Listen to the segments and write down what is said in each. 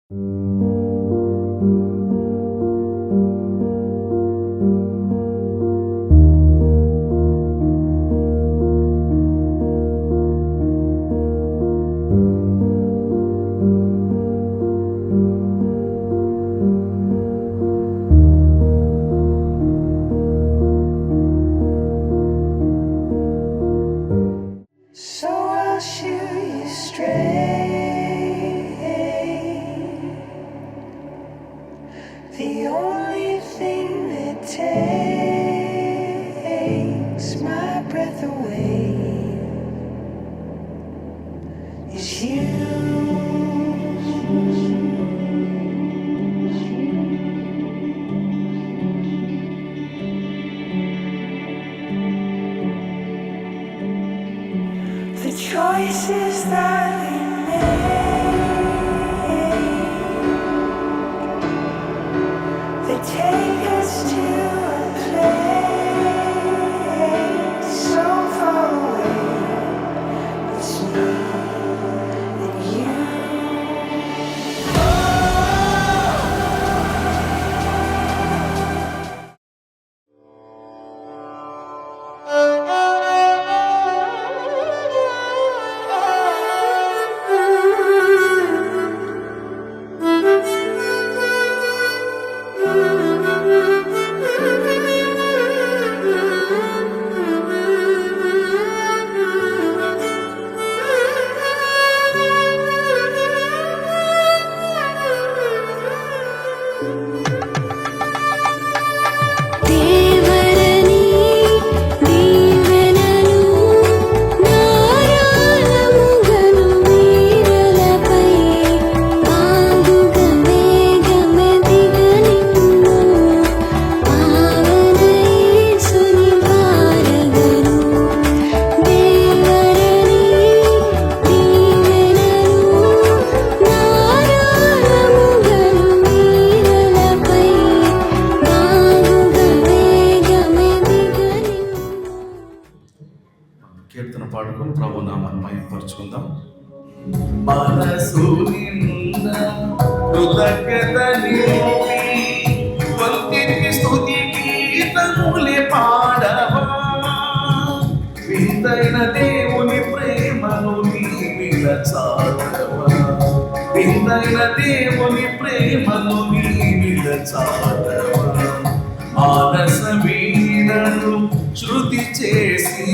The choices that we make, they take us to a place so far away. It's me and you. కీర్తన పాడుకొని ప్రభు నామాన్ని మహిమపరచుకుందాం. మనసు నిండా కృతజ్ఞత నింపి వంతికి స్తుతి గీతములే పాడవా. వింతైన దేవుని ప్రేమను నీవిల చాటవా. వింతైన దేవుని ప్రేమను నీవిల చాటవా. మానస వీణను శృతి చేసి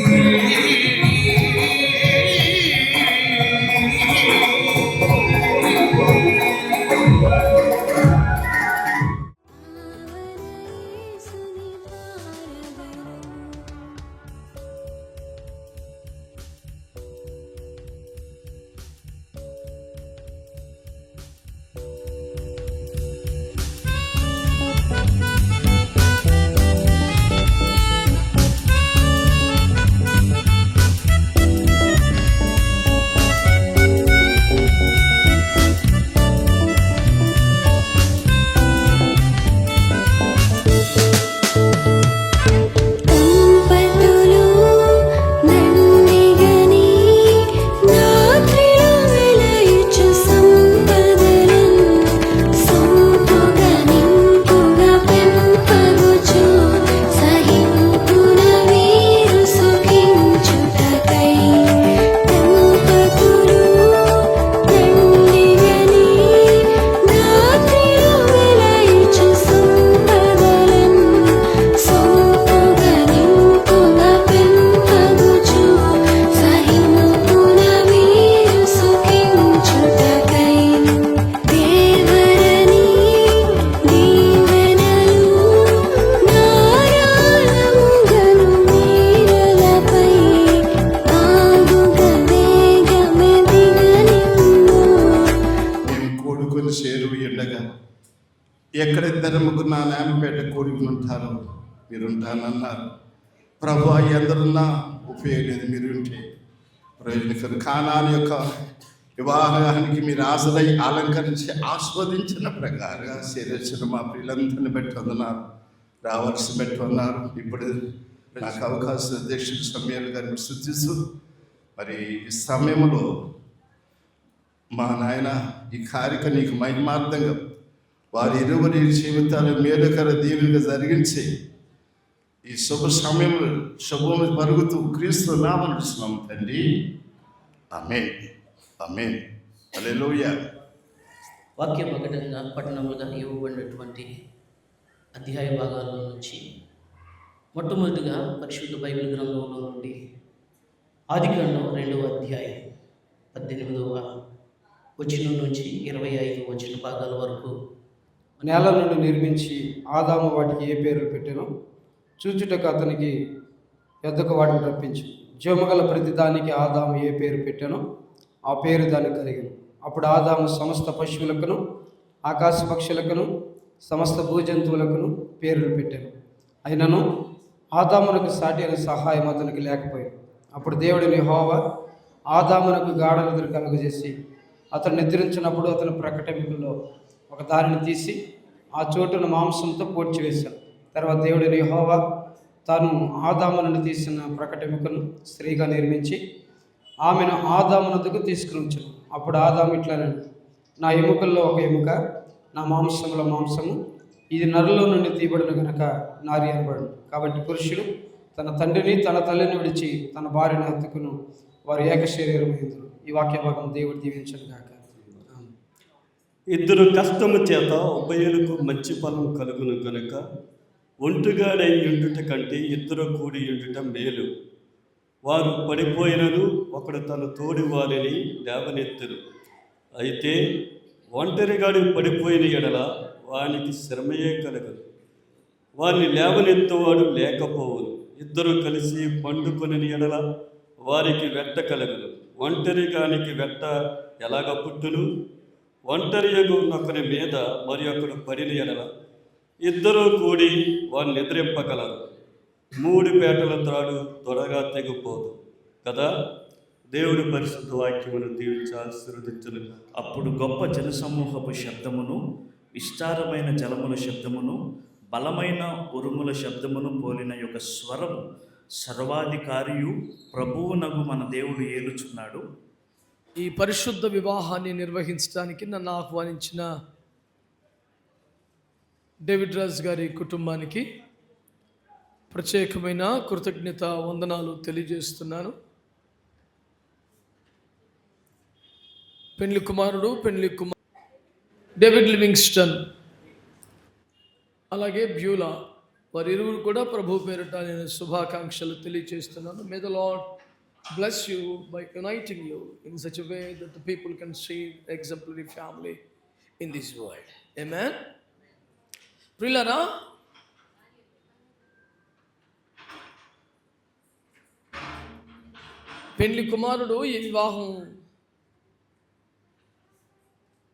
ఎక్కడిద్దరు ముగ్గురు నా నామపేట కూడుకుని ఉంటారో మీరుంటానన్నారు. ప్రభు ఎందరున్నా ఉపయోగం లేదు, మీరుంటే ప్రయోజనకరం. కానాని యొక్క వివాహానికి మీరు హాజరై అలంకరించి ఆస్వాదించిన ప్రకారంగా శరీరచిన మా ప్రియులందరినీ బట్టి ఉన్నారు, రావాల్సి బట్టి ఉన్నారు. ఇప్పుడు నాకు అవకాశం అధ్యక్షుడు సమయాలు గారిని సూచిస్తూ మరి ఈ సమయంలో మా నాయన ఈ కార్యక్రమం నీకు మహిమార్థంగా వారి ఇరువురి జీవితాలు మేలుకర దీవెనగా జరిగించి ఈ శుభ సమయంలో శుభము పరుగుతూ క్రీస్తు నామమున నడుస్తున్నాం తండ్రి. ఆమేన్ ఆమేన్ హల్లెలూయా. వాక్య పట్టణములుగా ఇవ్వబడినటువంటి అధ్యాయ భాగాల నుంచి మొట్టమొదటిగా పరిశుద్ధ బైబిల్ గ్రంథంలో నుండి ఆదికాండం 2వ అధ్యాయం 18వ వచనం నుంచి 25వ వచన భాగాల వరకు. నేల నుండి నిర్మించి ఆదాము వాటికి ఏ పేర్లు పెట్టానో చూచుటకు అతనికి యొద్దకు వాటిని రప్పించు. జీవముగల ప్రతి దానికి ఆదాము ఏ పేరు పెట్టానో ఆ పేరు దానికి కలిగిన. అప్పుడు ఆదాము సమస్త పశువులకును ఆకాశ పక్షులకును సమస్త భూజంతువులకును పేర్లు పెట్టాను. అయినను ఆదామునకు సాటి అయిన సహాయం అతనికి లేకపోయింది. అప్పుడు దేవుడిని యెహోవా ఆదామునకు గాఢ నిద్ర కలుగజేసి అతను నిద్రించినప్పుడు అతని ప్రకటనలో ఒక దారిని తీసి ఆ చోటును మాంసంతో పూడ్చివేశాను. తర్వాత దేవుడిని యెహోవా తాను ఆదాము నుండి తీసిన ప్రకటెముకను స్త్రీగా నిర్మించి ఆమెను ఆదాము వద్దకు తీసుకుని వచ్చాను. అప్పుడు ఆదాము ఇట్లనను, నా ఎముకల్లో ఒక ఎముక, నా మాంసంలో మాంసము, ఇది నరులో నుండి తీయబడిన గనక నారి అనబడును. కాబట్టి పురుషుడు తన తండ్రిని తన తల్లిని విడిచి తన భార్యను హత్తుకును, వారు ఏక శరీరమైందురు. ఈ వాక్య భాగం దేవుడు దీవించను గాక. ఇద్దరు కష్టము చేత ఉభయులకు మంచి ఫలం కలుగును కనుక ఒంటుగాడై ఉండుట కంటే ఇద్దరు కూడి ఉండుట మేలు. వారు పడిపోయినను ఒకడు తన తోడి వారిని లేవనెత్తురు. అయితే ఒంటరిగాడు పడిపోయిన ఎడల వానికి శ్రమయే కలగదు, వారిని లేవనెత్తువాడు లేకపోవును. ఇద్దరు కలిసి పండుకొని ఎడల వారికి వెట్ట కలగదు. ఒంటరిగానికి వెట్ట ఎలాగ పుట్టును? ఒంటరి ఒకరి మీద మరి ఒకడు పడిన ఎడల ఇద్దరూ కూడి వారిని నిద్రింపగలరు. 3 పేటల త్రాడు త్వరగా తెగిపోదు కదా. దేవుడి పరిశుద్ధ వాక్యమును దీవించి ఆశీర్వదించును. అప్పుడు గొప్ప జనసమూహపు శబ్దమును, విస్తారమైన జలముల శబ్దమును, బలమైన ఉరుముల శబ్దమును పోలిన యొక్క స్వరము సర్వాధికారియు ప్రభువునగు మన దేవుడు ఏలుచున్నాడు. ఈ పరిశుద్ధ వివాహాన్ని నిర్వహించడానికి నన్ను ఆహ్వానించిన డేవిడ్ రాజ్ గారి కుటుంబానికి ప్రత్యేకమైన కృతజ్ఞత వందనాలు తెలియజేస్తున్నాను. పెండ్లి కుమారుడు డేవిడ్ లివింగ్స్టన్ అలాగే బ్యూలా వారి ఇరువురు కూడా ప్రభు పేరిట నేను శుభాకాంక్షలు తెలియజేస్తున్నాను. May the lord bless you by uniting you in such a way that the people can see exemplary family in this world. Amen. ప్రియులారా, పెండ్లి కుమారుడు ఈ వివాహం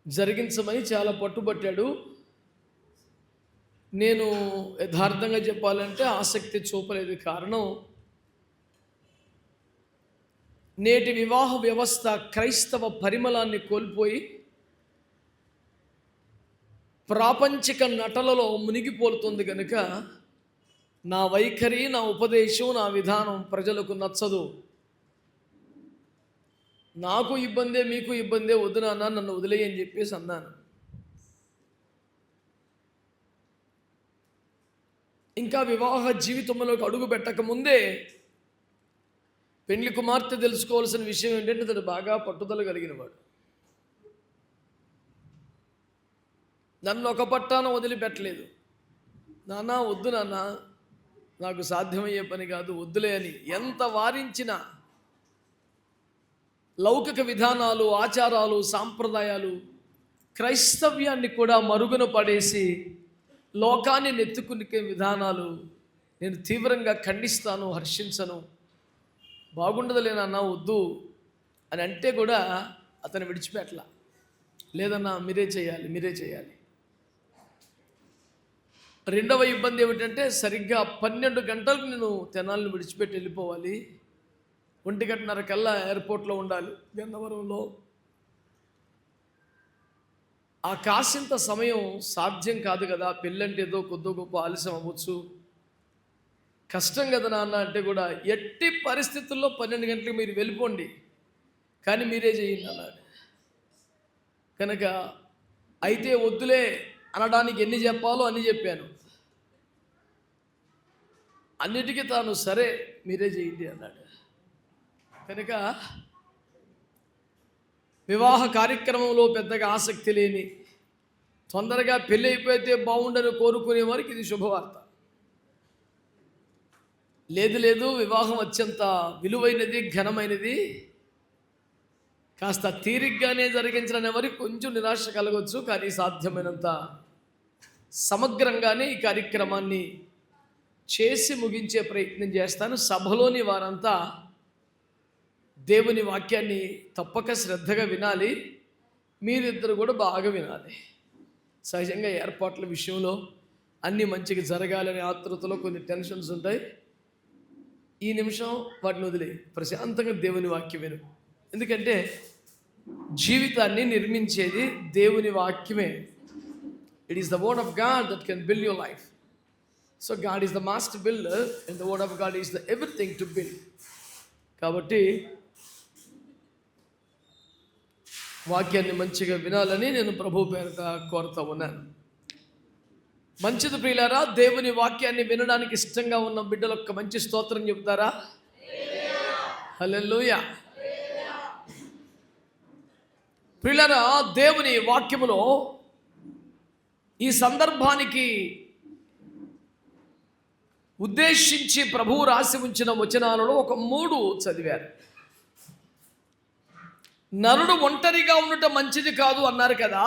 జరిగించమని చాలా పట్టుబట్టాడు. నేను యథార్థంగా చెప్పాలంటే ఆసక్తి చూపలేదు. కారణం, నేటి వివాహ వ్యవస్థ క్రైస్తవ పరిమళాన్ని కోల్పోయి ప్రాపంచిక నటలలో మునిగిపోతుంది కనుక నా వైఖరి, నా ఉపదేశం, నా విధానం ప్రజలకు నచ్చదు. నాకు ఇబ్బందే, మీకు ఇబ్బందే, వద్దు నాన్న నన్ను వదిలేయని చెప్పేసి అన్నాను. ఇంకా వివాహ జీవితంలోకి అడుగు పెట్టక ముందే పెండ్లి కుమార్తె తెలుసుకోవాల్సిన విషయం ఏంటంటే అతడు బాగా పట్టుదల కలిగినవాడు. నన్ను ఒక పట్టాన వదిలిపెట్టలేదు. నాన్న వద్దు నాన్న, నాకు సాధ్యమయ్యే పని కాదు, వద్దులే అని ఎంత వారించినా లౌకిక విధానాలు, ఆచారాలు, సాంప్రదాయాలు, క్రైస్తవ్యాన్ని కూడా మరుగున పడేసి లోకాన్ని నెత్తుకునే విధానాలు నేను తీవ్రంగా ఖండిస్తాను, హర్షించను. బాగుండదులే నాన్న వద్దు అని అంటే కూడా అతను విడిచిపెట్టలా. లేదన్నా మీరే చేయాలి. రెండవ ఇబ్బంది ఏమిటంటే సరిగ్గా 12 గంటలకు నేను తెనాలను విడిచిపెట్టి వెళ్ళిపోవాలి. 1:30 కల్లా ఎయిర్పోర్ట్లో ఉండాలి గన్నవరంలో. ఆ కాసింత సమయం సాధ్యం కాదు కదా. పెళ్ళంటే ఏదో కొద్దో గొప్ప ఆలస్యం అవ్వచ్చు, కష్టం కదా నాన్న అంటే కూడా ఎట్టి పరిస్థితుల్లో 12 గంటలకు మీరు వెళ్ళిపోండి, కానీ మీరే చేయండి అన్నాడు. కనుక అయితే వద్దులే అనడానికి ఎన్ని చెప్పాలో అన్ని చెప్పాను. అన్నిటికీ తాను సరే మీరే చేయండి అన్నాడు. కనుక వివాహ కార్యక్రమంలో పెద్దగా ఆసక్తి లేని, తొందరగా పెళ్ళి అయిపోతే బాగుండని కోరుకునే వారికి ఇది శుభవార్త. లేదు వివాహం అత్యంత విలువైనది, ఘనమైనది, కాస్త తీరిగ్గానే జరిగించడం వారికి కొంచెం నిరాశ కలగవచ్చు. కానీ సాధ్యమైనంత సమగ్రంగానే ఈ కార్యక్రమాన్ని చేసి ముగించే ప్రయత్నం చేస్తాను. సభలోని వారంతా దేవుని వాక్యాన్ని తప్పక శ్రద్ధగా వినాలి. మీరిద్దరు కూడా బాగా వినాలి. సహజంగా ఏర్పాట్ల విషయంలో అన్నీ మంచిగా జరగాలనే ఆతృతలో కొన్ని టెన్షన్స్ ఉంటాయి. ఈ నిమిషం వాటిని వదిలే ప్రశాంతంగా దేవుని వాక్యం విను. ఎందుకంటే జీవితాన్ని నిర్మించేది దేవుని వాక్యమే. It is the word of God that can build your life. So God is the master builder and the word of God is the everything to build. కాబట్టి వాక్యాన్ని మంచిగా వినాలని నేను ప్రభు పేరిట కోరుతా ఉన్నాను. మంచిది ప్రియులారా, దేవుని వాక్యాన్ని వినడానికి ఇష్టంగా ఉన్న బిడ్డలు ఒక్క మంచి స్తోత్రం చెప్తారా? హల్లెలూయా. ప్రియులారా, దేవుని వాక్యములో ఈ సందర్భానికి ఉద్దేశించి ప్రభువు రాసి ఉంచిన వచనాలలో ఒక 3 చదివారు. నరుడు ఒంటరిగా ఉండటం మంచిది కాదు అన్నారు కదా.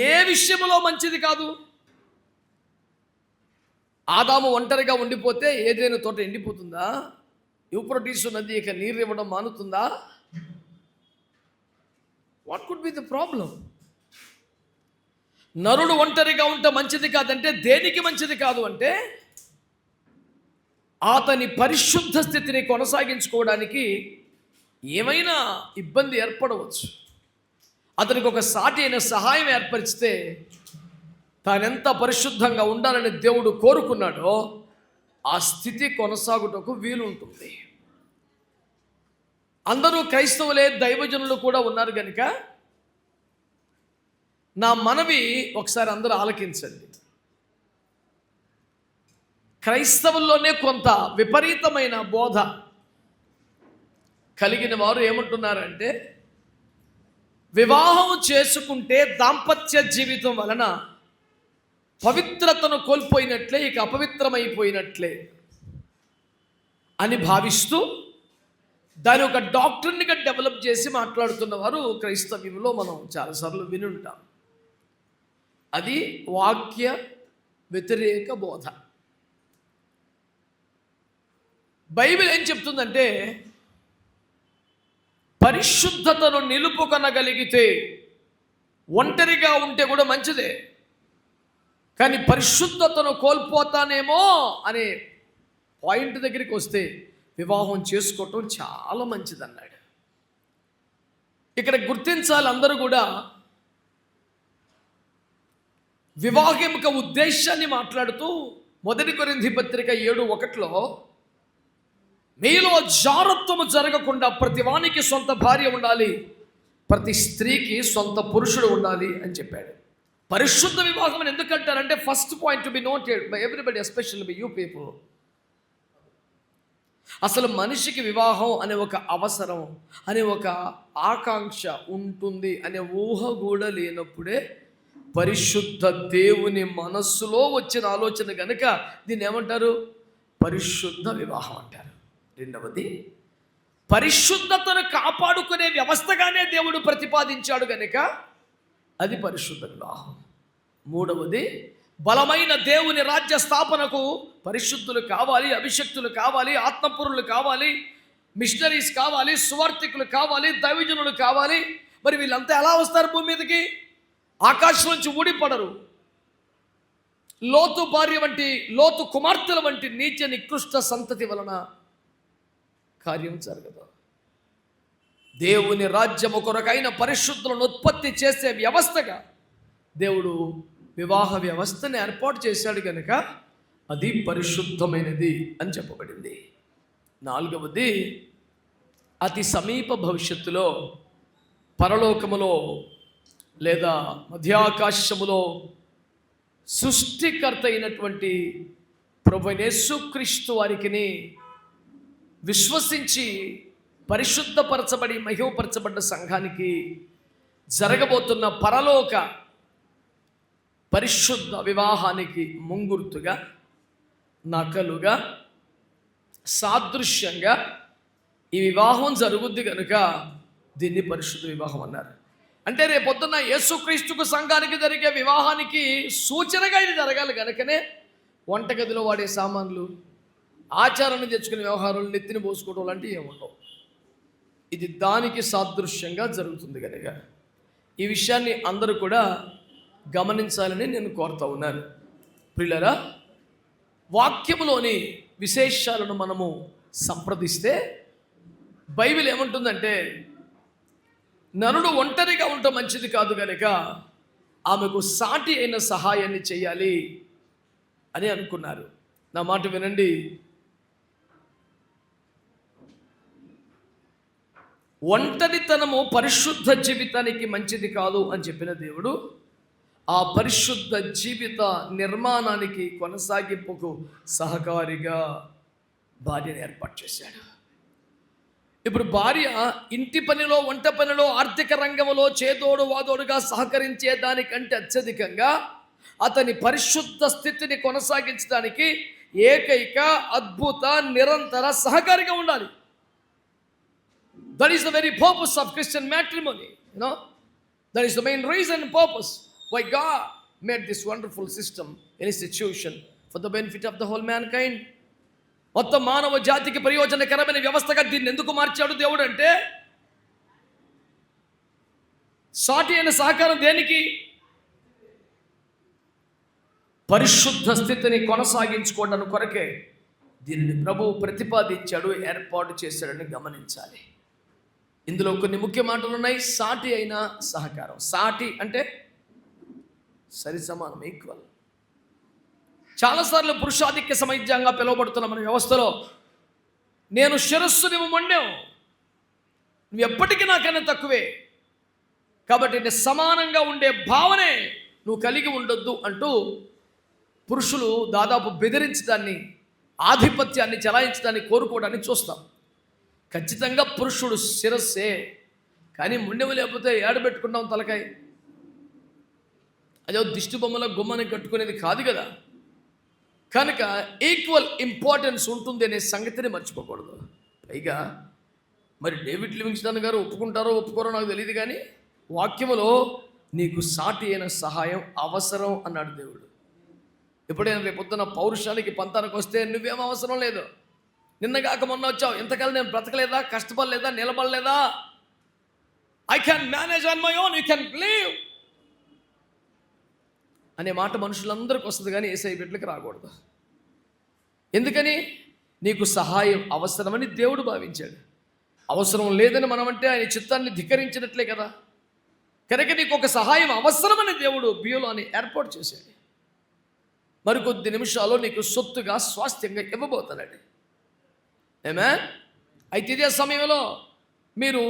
ఏ విషయంలో మంచిది కాదు? ఆదాము ఒంటరిగా ఉండిపోతే ఏదైనా తోట ఎండిపోతుందా? యూఫ్రటీసు నది ఇక నీరు ఇవ్వడం మానుతుందా? What could be the problem? నరుడు ఒంటరిగా ఉంటే మంచిది కాదంటే దేనికి మంచిది కాదు అంటే అతని పరిశుద్ధ స్థితిని కొనసాగించుకోవడానికి ఏమైనా ఇబ్బంది ఏర్పడవచ్చు. అతనికి ఒక సాటి అయిన సహాయం ఏర్పరిస్తే తానెంత పరిశుద్ధంగా ఉండాలని దేవుడు కోరుకున్నాడో ఆ స్థితి కొనసాగుటకు వీలు ఉంటుంది. అందరూ క్రైస్తవులే, దైవజనులు కూడా ఉన్నారు కనుక నా మనవి ఒకసారి అందరూ ఆలకించండి. క్రైస్తవుల్లోనే కొంత విపరీతమైన బోధ కలిగిన వారు ఏమంటున్నారంటే, వివాహం చేసుకుంటే దాంపత్య జీవితం వలన పవిత్రతను కోల్పోయినట్లే, ఇక అపవిత్రమైపోయినట్లే అని భావిస్తూ దాని ఒక డాక్టర్నిగా డెవలప్ చేసి మాట్లాడుతున్న వారు క్రైస్తవ్యంలో మనం చాలాసార్లు వినుంటాం. అది వాక్య వ్యతిరేక బోధ. బైబిల్ ఏం చెప్తుందంటే, పరిశుద్ధతను నిలుపుకొనగలిగితే ఒంటరిగా ఉంటే కూడా మంచిదే, కానీ పరిశుద్ధతను కోల్పోతానేమో అనే పాయింట్ దగ్గరికి వస్తే వివాహం చేసుకోవటం చాలా మంచిది అన్నాడు. ఇక్కడ గుర్తించాలి అందరూ కూడా, వివాహం యొక్క ఉద్దేశాన్ని మాట్లాడుతూ 1 కొరింథీ పత్రిక 7:1 మీలో జారత్వము జరగకుండా ప్రతి వానికి సొంత భార్య ఉండాలి, ప్రతి స్త్రీకి సొంత పురుషుడు ఉండాలి అని చెప్పాడు. పరిశుద్ధ వివాహం అని ఎందుకంటారంటే, first point to be noted by everybody, especially by you people. అసలు మనిషికి వివాహం అనే ఒక అవసరం, అనే ఒక ఆకాంక్ష ఉంటుంది అనే ఊహ కూడా లేనప్పుడే పరిశుద్ధ దేవుని మనస్సులో వచ్చిన ఆలోచన కనుక దీన్ని ఏమంటారు? పరిశుద్ధ వివాహం అంటారు. రెండవది, పరిశుద్ధతను కాపాడుకునే వ్యవస్థగానే దేవుడు ప్రతిపాదించాడు కనుక అది పరిశుద్ధ వివాహం. మూడవది, బలమైన దేవుని రాజ్య స్థాపనకు పరిశుద్ధులు కావాలి, అభిషక్తులు కావాలి, ఆత్మపురులు కావాలి, మిషనరీస్ కావాలి, సువార్థికులు కావాలి, దైవజనులు కావాలి. మరి వీళ్ళంతా ఎలా వస్తారు భూమి మీదకి? ఆకాశం నుంచి ఊడిపడరు. లోతు భార్య వంటి, లోతు కుమార్తెల వంటి నీచ నికృష్ట సంతతి వలన కార్యం జరగదు. దేవుని రాజ్యము కొరకైన పరిశుద్ధులను ఉత్పత్తి చేసే వ్యవస్థగా దేవుడు వివాహ వ్యవస్థని ఏర్పాటు చేశాడు కనుక అది పరిశుద్ధమైనది అని చెప్పబడింది. నాలుగవది, అతి సమీప భవిష్యత్తులో పరలోకములో లేదా మధ్యాకాశములో సృష్టికర్త అయినటువంటి ప్రభువైన యేసుక్రీస్తు వారికిని విశ్వసించి పరిశుద్ధపరచబడి మహిమపరచబడ్డ సంఘానికి జరగబోతున్న పరలోక పరిశుద్ధ వివాహానికి ముంగుర్తుగా, నకలుగా, సాదృశ్యంగా ఈ వివాహం జరుగుద్ది కనుక దీన్ని పరిశుద్ధ వివాహం అన్నారు. అంటే రేపొద్దున్న యేసుక్రీస్తుకు సంఘానికి జరిగే వివాహానికి సూచనగా ఇది జరగాలి కనుకనే వంటగదిలో వాడే సామాన్లు, ఆచారాన్ని తెచ్చుకునే వ్యవహారాలు, నెత్తిని పోసుకోవడం లాంటివి ఏముండవు. ఇది దానికి సాదృశ్యంగా జరుగుతుంది కనుక ఈ విషయాన్ని అందరూ కూడా గమనించాలని నేను కోరుతా ఉన్నాను. ప్రియులారా, వాక్యములోని విశేషాలను మనము సంప్రదిస్తే బైబిల్ ఏమంటుందంటే, నరుడు ఒంటరిగా ఉండటం మంచిది కాదు కనుక ఆమెకు సాటి అయిన సహాయాన్ని చేయాలి అని అనుకున్నారు. నా మాట వినండి. ఒంటరితనము పరిశుద్ధ జీవితానికి మంచిది కాదు అని చెప్పిన దేవుడు ఆ పరిశుద్ధ జీవిత నిర్మాణానికి కొనసాగింపుకు సహకారిగా భార్యను ఏర్పాటు చేశాడు. ఇప్పుడు భార్య ఇంటి పనిలో, వంట పనిలో, ఆర్థిక రంగంలో చేదోడు వాదోడుగా సహకరించే దానికంటే అత్యధికంగా అతని పరిశుద్ధ స్థితిని కొనసాగించడానికి ఏకైక అద్భుత నిరంతర సహకారిగా ఉండాలి. That is the very purpose of Christian matrimony. That is the main reason and purpose why God made this wonderful system, an institution for the benefit of the whole mankind. మొత్తం మానవ జాతికి ప్రయోజనకరమైన వ్యవస్థగా దీన్ని ఎందుకు మార్చాడు దేవుడు అంటే, సాటి అయిన సహకారం దేనికి? పరిశుద్ధ స్థితిని కొనసాగించుకోవడానికి కొరకే దీనిని ప్రభువు ప్రతిపాదించాడు, ఏర్పాటు చేశాడని గమనించాలి. ఇందులో కొన్ని ముఖ్య మాటలు ఉన్నాయి. సాటి అయిన సహకారం. సాటి అంటే సరి సమానం, ఈక్వల్. చాలాసార్లు పురుషాధిక్య సమైక్యంగా పిలువబడుతున్న మన వ్యవస్థలో నేను శిరస్సు, నువ్వు మొండెం, నువ్వు ఎప్పటికీ నాకన్నా తక్కువే, కాబట్టి నేను సమానంగా ఉండే భావనే నువ్వు కలిగి ఉండొద్దు అంటూ పురుషులు దాదాపు బెదిరించడాన్ని, ఆధిపత్యాన్ని చెలాయించడాన్ని కోరుకోవడాన్ని చూస్తాం. ఖచ్చితంగా పురుషుడు శిరస్సే, కానీ ముండెము లేకపోతే ఏడబెట్టుకుంటాం తలకాయ. అదే దిష్టి బొమ్మల గుమ్మని కట్టుకునేది కాదు కదా. కనుక ఈక్వల్ ఇంపార్టెన్స్ ఉంటుంది అనే సంగతిని మర్చిపోకూడదు. పైగా మరి డేవిడ్ లివింగ్స్టన్ గారు ఒప్పుకుంటారో ఒప్పుకోరో నాకు తెలియదు, కానీ వాక్యములో నీకు సాటి అయిన సహాయం అవసరం అన్నాడు దేవుడు. ఎప్పుడైనా రేపొద్దున పౌరుషానికి పంతానికి వస్తే నువ్వేం అవసరం లేదు, నిన్నగాక మొన్న వచ్చావు, ఎంతకాలం నేను బ్రతకలేదా, కష్టపడలేదా, నిలబడలేదా, I can manage on my own, you can leave అనే మాట మనుషులందరికీ వస్తుంది, కానీ యేసయ్య బిడ్డలకు రాకూడదు. ఎందుకని? నీకు సహాయం అవసరమని దేవుడు భావించాడు. అవసరం లేదని మనమంటే ఆయన చిత్తాన్ని ధిక్కరించినట్లే కదా. కనుక నీకు ఒక సహాయం అవసరమని దేవుడు బియ్యంలోని ఏర్పాటు చేశాడు. మరికొద్ది నిమిషాల్లో నీకు సొత్తుగా, స్వాస్థ్యంగా ఇవ్వబోతున్నాడు. అయితే ఇదే సమయంలో మీరు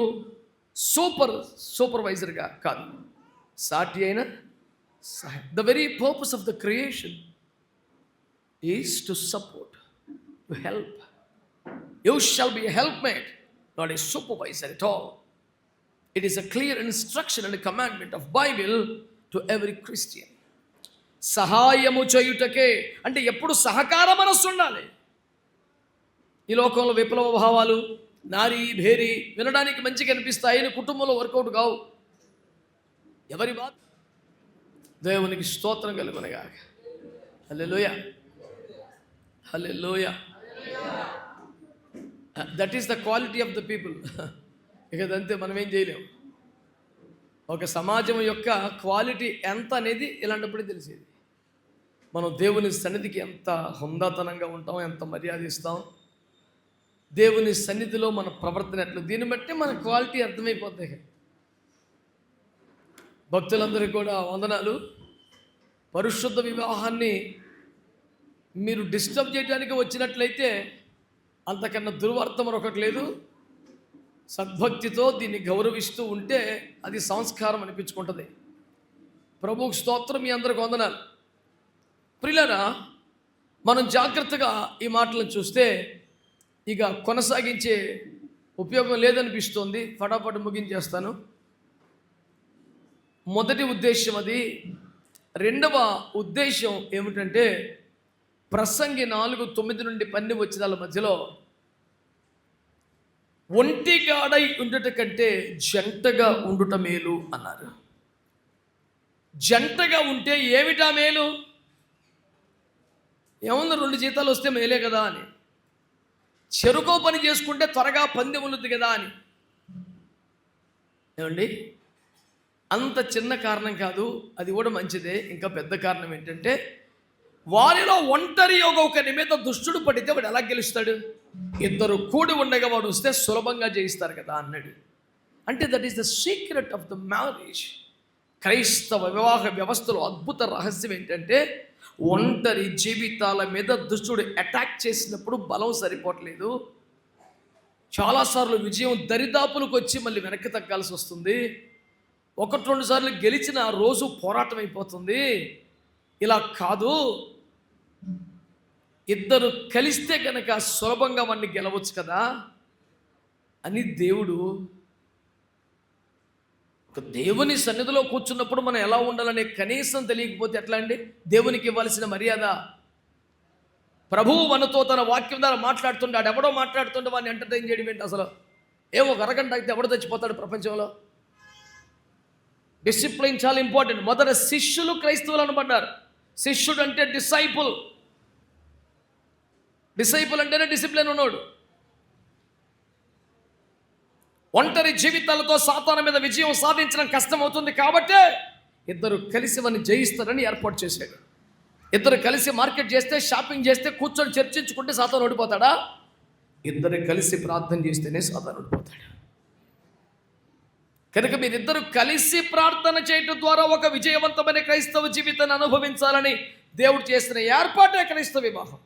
సూపర్వైజర్గా కాదు, సాటి అయిన సహాయం. The very purpose of the creation is to support, to help. You shall be a helpmate, not a supervisor at all. It is a clear instruction and a commandment of Bible to every Christian. సహాయము చేయుటకే అంటే ఎప్పుడు సహకార మనస్సు ఉండాలి. ఈ లోకంలో విప్లవ భావాలు, నారీ భేరీ వినడానికి మంచిగా అనిపిస్తాయని కుటుంబంలో వర్కౌట్ కావు. ఎవరి బాధ? దేవునికి స్తోత్రం కలుగునగా. Hallelujah, hallelujah. That is the quality of the people. ఇక అదంతే, మనం ఏం చేయలేము. ఒక సమాజం యొక్క క్వాలిటీ ఎంత అనేది ఇలాంటప్పుడే తెలిసేది. మనం దేవుని సన్నిధికి ఎంత హుందాతనంగా ఉంటాం, ఎంత మర్యాద ఇస్తాం, దేవుని సన్నిధిలో మన ప్రవర్తన ఎట్లు, దీన్ని బట్టి మన క్వాలిటీ అర్థమైపోతాయి. భక్తులందరికీ కూడా వందనాలు. పరిశుద్ధ వివాహాన్ని మీరు డిస్టర్బ్ చేయడానికి వచ్చినట్లయితే అంతకన్నా దుర్వార్త మరొకటి లేదు. సద్భక్తితో దీన్ని గౌరవిస్తూ ఉంటే అది సంస్కారం అనిపించుకుంటుంది. ప్రభువుకు స్తోత్రం. మీ అందరికి వందనాలు. ప్రియులారా, మనం జాగ్రత్తగా ఈ మాటలను చూస్తే ఇక కొనసాగించే ఉపయోగం లేదనిపిస్తుంది. ఫటాఫట్ ముగించేస్తాను. మొదటి ఉద్దేశం అది. రెండవ ఉద్దేశం ఏమిటంటే ప్రసంగి 4:9 నుండి 12 వచనాల మధ్యలో ఒంటిగాడై ఉండుట కంటే జంటగా ఉండుట మేలు అన్నారు. జంటగా ఉంటే ఏమిటా మేలు? ఏమన్నా 2 జీతాలు వస్తే మేలే కదా అని, చెరుకో పని చేసుకుంటే త్వరగా పందెం ఉన్నది కదా అని. ఏమండి, అంత చిన్న కారణం కాదు, అది కూడా మంచిదే. ఇంకా పెద్ద కారణం ఏంటంటే వారిలో ఒంటరి ఒకరి మీద దుష్టుడు పడితే వాడు ఎలా గెలుస్తాడు? 2 కూడి ఉండగా వాడు వస్తే సులభంగా జయిస్తారు కదా అన్నాడు. అంటే that is the secret of the marriage. క్రైస్తవ వివాహ వ్యవస్థలో అద్భుత రహస్యం ఏంటంటే ఒంటరి జీవితాల మీద దుష్టుడు అటాక్ చేసినప్పుడు బలం సరిపోవట్లేదు. చాలాసార్లు విజయం దరిదాపులకు వచ్చి మళ్ళీ వెనక్కి తగ్గాల్సి వస్తుంది. 1-2 సార్లు గెలిచిన రోజు పోరాటం అయిపోతుంది. ఇలా కాదు, 2 కలిస్తే కనుక సులభంగా వాడిని గెలవచ్చు కదా అని దేవుడు దేవుని సన్నిధిలో కూర్చున్నప్పుడు మనం ఎలా ఉండాలనే కనీసం తెలియకపోతే ఎట్లా అండి? దేవునికి ఇవ్వాల్సిన మర్యాద. ప్రభువు మనతో తన వాక్యం ద్వారా మాట్లాడుతుంటాడు. ఎవడో మాట్లాడుతుంటే వాడిని ఎంటర్టైన్ చేయడం ఏంటి అసలు? ఒక అరగంట అయితే ఎవడో చచ్చిపోతాడు ప్రపంచంలో. డిసిప్లిన్ చాలా ఇంపార్టెంట్. మొదట శిష్యులు క్రైస్తవులు అనబడ్డారు. శిష్యుడు అంటే డిసైపుల్. డిసైపుల్ అంటేనే డిసిప్లిన్ ఉన్నాడు. ఒంటరి జీవితాలతో సాతాను మీద విజయం సాధించడం కష్టమవుతుంది. కాబట్టే 2 కలిసి వాడిని జయిస్తారని ఏర్పాటు చేశాడు. 2 కలిసి మార్కెట్ చేస్తే, షాపింగ్ చేస్తే, కూర్చొని చర్చించుకుంటే సాతాను ఓడిపోతాడా? 2 కలిసి ప్రార్థన చేస్తేనే సాతాను ఓడిపోతాడు. కనుక మీరిద్దరూ కలిసి ప్రార్థన చేయటం ద్వారా ఒక విజయవంతమైన క్రైస్తవ జీవితాన్ని అనుభవించాలని దేవుడు చేసిన ఏర్పాటే క్రైస్తవ వివాహం.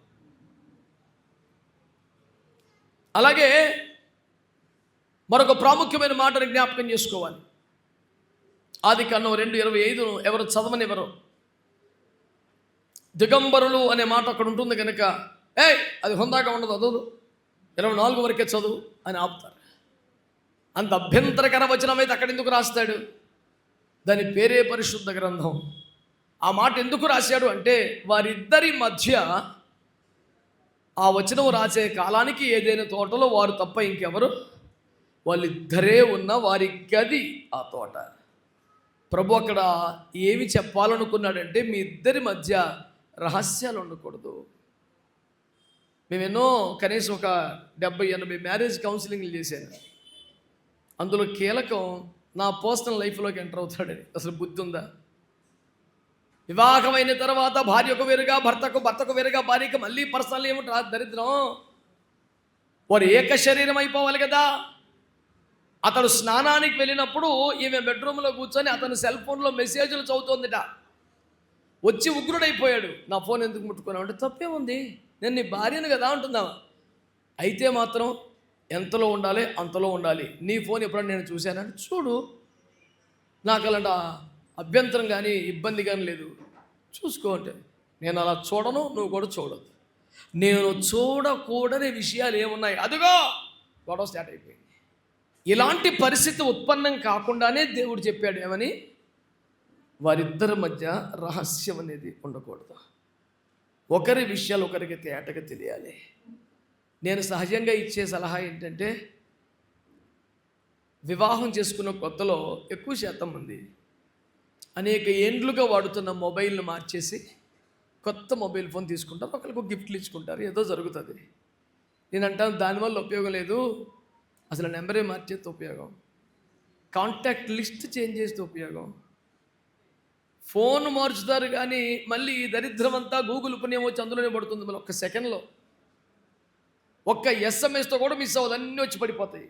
అలాగే మరొక ప్రాముఖ్యమైన మాటను జ్ఞాపకం చేసుకోవాలి. ఆదికాండం 2:25 ఎవరు చదవనివ్వరు. దిగంబరులు అనే మాట అక్కడ ఉంటుంది కనుక అది హుందాగా ఉండదు, చదువు 24 వరకే చదువు అని ఆపుతారు. అంత అభ్యంతరకర వచనం అయితే అక్కడ ఎందుకు రాస్తాడు? దాని పేరే పరిశుద్ధ గ్రంథం. ఆ మాట ఎందుకు రాశాడు అంటే వారిద్దరి మధ్య ఆ వచనం రాసే కాలానికి ఏదైనా తోటలో వారు తప్ప ఇంకెవరు, వాళ్ళిద్దరే ఉన్న వారి గది ఆ తోట. ప్రభు అక్కడ ఏమి చెప్పాలనుకున్నాడంటే మీ ఇద్దరి మధ్య రహస్యాలు ఉండకూడదు. మేమెన్నో కనీసం ఒక 70-80 మ్యారేజ్ కౌన్సిలింగ్లు చేశాను. అందులో కీలకం నా పర్సనల్ లైఫ్లోకి ఎంటర్ అవుతాడని. అసలు బుద్ధి ఉందా? వివాహమైన తర్వాత భార్యకు వేరుగా, భర్తకు వేరుగా, భార్యకు మళ్ళీ పర్సనల్ ఏమిటి దరిద్రం? వారు ఏక శరీరం అయిపోవాలి కదా. అతడు స్నానానికి వెళ్ళినప్పుడు ఈమె బెడ్రూమ్లో కూర్చొని అతను సెల్ ఫోన్లో మెసేజ్లు చదువుతోందిట. వచ్చి ఉగ్రుడైపోయాడు. నా ఫోన్ ఎందుకు ముట్టుకున్నావు అంటే తప్పే ఉంది, నేను నీ భార్యను కదా అంటున్నావా? అయితే మాత్రం ఎంతలో ఉండాలి అంతలో ఉండాలి. నీ ఫోన్ ఎప్పుడన్నా నేను చూశానంటే చూడు, నాకు అలాంటి అభ్యంతరం కానీ ఇబ్బంది కానీ లేదు, చూసుకో అంటే నేను అలా చూడను, నువ్వు కూడా చూడదు. నేను చూడకూడని విషయాలు ఏమున్నాయి, అదిగో గొడవ స్టార్ట్ అయిపోయింది. ఇలాంటి పరిస్థితి ఉత్పన్నం కాకుండానే దేవుడు చెప్పాడు ఏమని, వారిద్దరి మధ్య రహస్యం అనేది ఉండకూడదు. ఒకరి విషయాలు ఒకరికి తేటగా తెలియాలి. నేను సహజంగా ఇచ్చే సలహా ఏంటంటే వివాహం చేసుకున్న కొత్తలో ఎక్కువ శాతం మంది అనేక ఏండ్లుగా వాడుతున్న మొబైల్ను మార్చేసి కొత్త మొబైల్ ఫోన్ తీసుకుంటారు, ఒకరికి గిఫ్ట్లు ఇచ్చుకుంటారు, ఏదో జరుగుతుంది. నేను అంటాను దానివల్ల ఉపయోగం లేదు, అసలు నెంబరే మార్చేస్తే ఉపయోగం, కాంటాక్ట్ లిస్ట్ చేంజ్ చేస్తే ఉపయోగం. ఫోన్ మార్చుతారు కానీ మళ్ళీ ఈ దరిద్రం అంతా గూగుల్ పుణ్యం వచ్చి అందులోనే పడుతుంది. మళ్ళీ 1 సెకండ్లో ఒక్క ఎస్ఎంఎస్తో కూడా మిస్ అవ్వదు, అన్నీ వచ్చి పడిపోతాయి.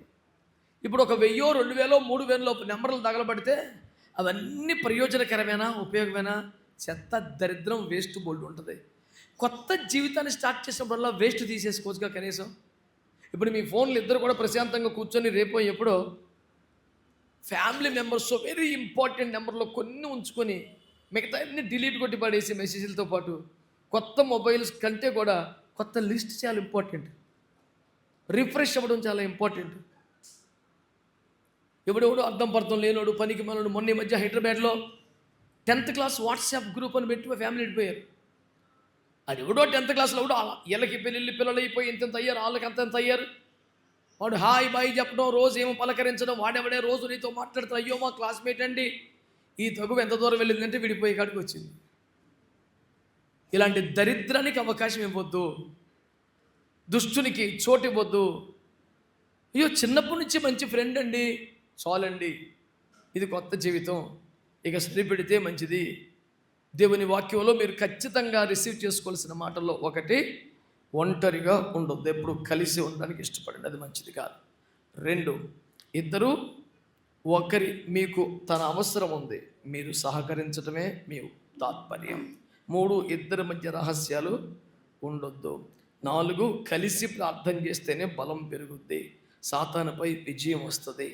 ఇప్పుడు 1000, 2000, 3000 నెంబర్లు తగలబడితే అవన్నీ ప్రయోజనకరమేనా, ఉపయోగమేనా? చెత్త, దరిద్రం, వేస్ట్ బోల్డ్ ఉంటుంది. కొత్త జీవితాన్ని స్టార్ట్ చేసినప్పుడల్లా వేస్ట్ తీసేసుకోవచ్చుగా కనీసం. ఇప్పుడు మీ ఫోన్లు ఇద్దరు కూడా ప్రశాంతంగా కూర్చొని రేపో ఎప్పుడో ఫ్యామిలీ మెంబర్స్ వెరీ ఇంపార్టెంట్ నెంబర్లో కొన్ని ఉంచుకొని మిగతా అన్ని డిలీట్ కొట్టి పడేసి మెసేజ్లతో పాటు కొత్త మొబైల్స్ కంటే కూడా కొత్త లిస్ట్ చాలా ఇంపార్టెంట్, రిఫ్రెష్ అవ్వడం చాలా ఇంపార్టెంట్. ఎవడెవడో అర్థం పర్థం లేనోడు పనికి మనోడు మొన్న ఈ మధ్య హైదరాబాద్లో 10th క్లాస్ వాట్సాప్ గ్రూప్ అని పెట్టి మా ఫ్యామిలీ వెళ్ళిపోయారు. అది ఎవడో 10th క్లాస్లో కూడా వీళ్ళకి పెళ్ళిళ్ళు పిల్లలు అయిపోయి ఇంత అయ్యారు, వాళ్ళకి అంత అయ్యారు. వాడు హాయ్ బాయ్ చెప్పడం, రోజు ఏమో పలకరించడం, వాడెవడే రోజు నీతో మాట్లాడుతాడు, అయ్యో మా క్లాస్మేట్ అండి. ఈ తగువ ఎంత దూరం వెళ్ళిందంటే విడిపోయే కాడికి వచ్చింది. ఇలాంటి దరిద్రానికి అవకాశం ఇవ్వద్దు, దుష్టునికి చోటు ఇవ్వద్దు. అయ్యో చిన్నప్పటి నుంచి మంచి ఫ్రెండ్ అండి, చాలండి, ఇది కొత్త జీవితం, ఇక సరిపెడితే మంచిది. దేవుని వాక్యంలో మీరు ఖచ్చితంగా రిసీవ్ చేసుకోవాల్సిన మాటల్లో ఒకటి, ఒంటరిగా ఉండొద్దు, ఎప్పుడు కలిసి ఉండడానికి ఇష్టపడండి, అది మంచిది కాదు. 2, ఇద్దరు ఒకరి మీకు తన అవసరం ఉంది, మీరు సహకరించడమే మీ తాత్పర్యం. 3, ఇద్దరి మధ్య రహస్యాలు ఉండొద్దు. 4, కలిసి ప్రార్థన చేస్తేనే బలం పెరుగుద్ది, సాతానుపై విజయం వస్తుంది.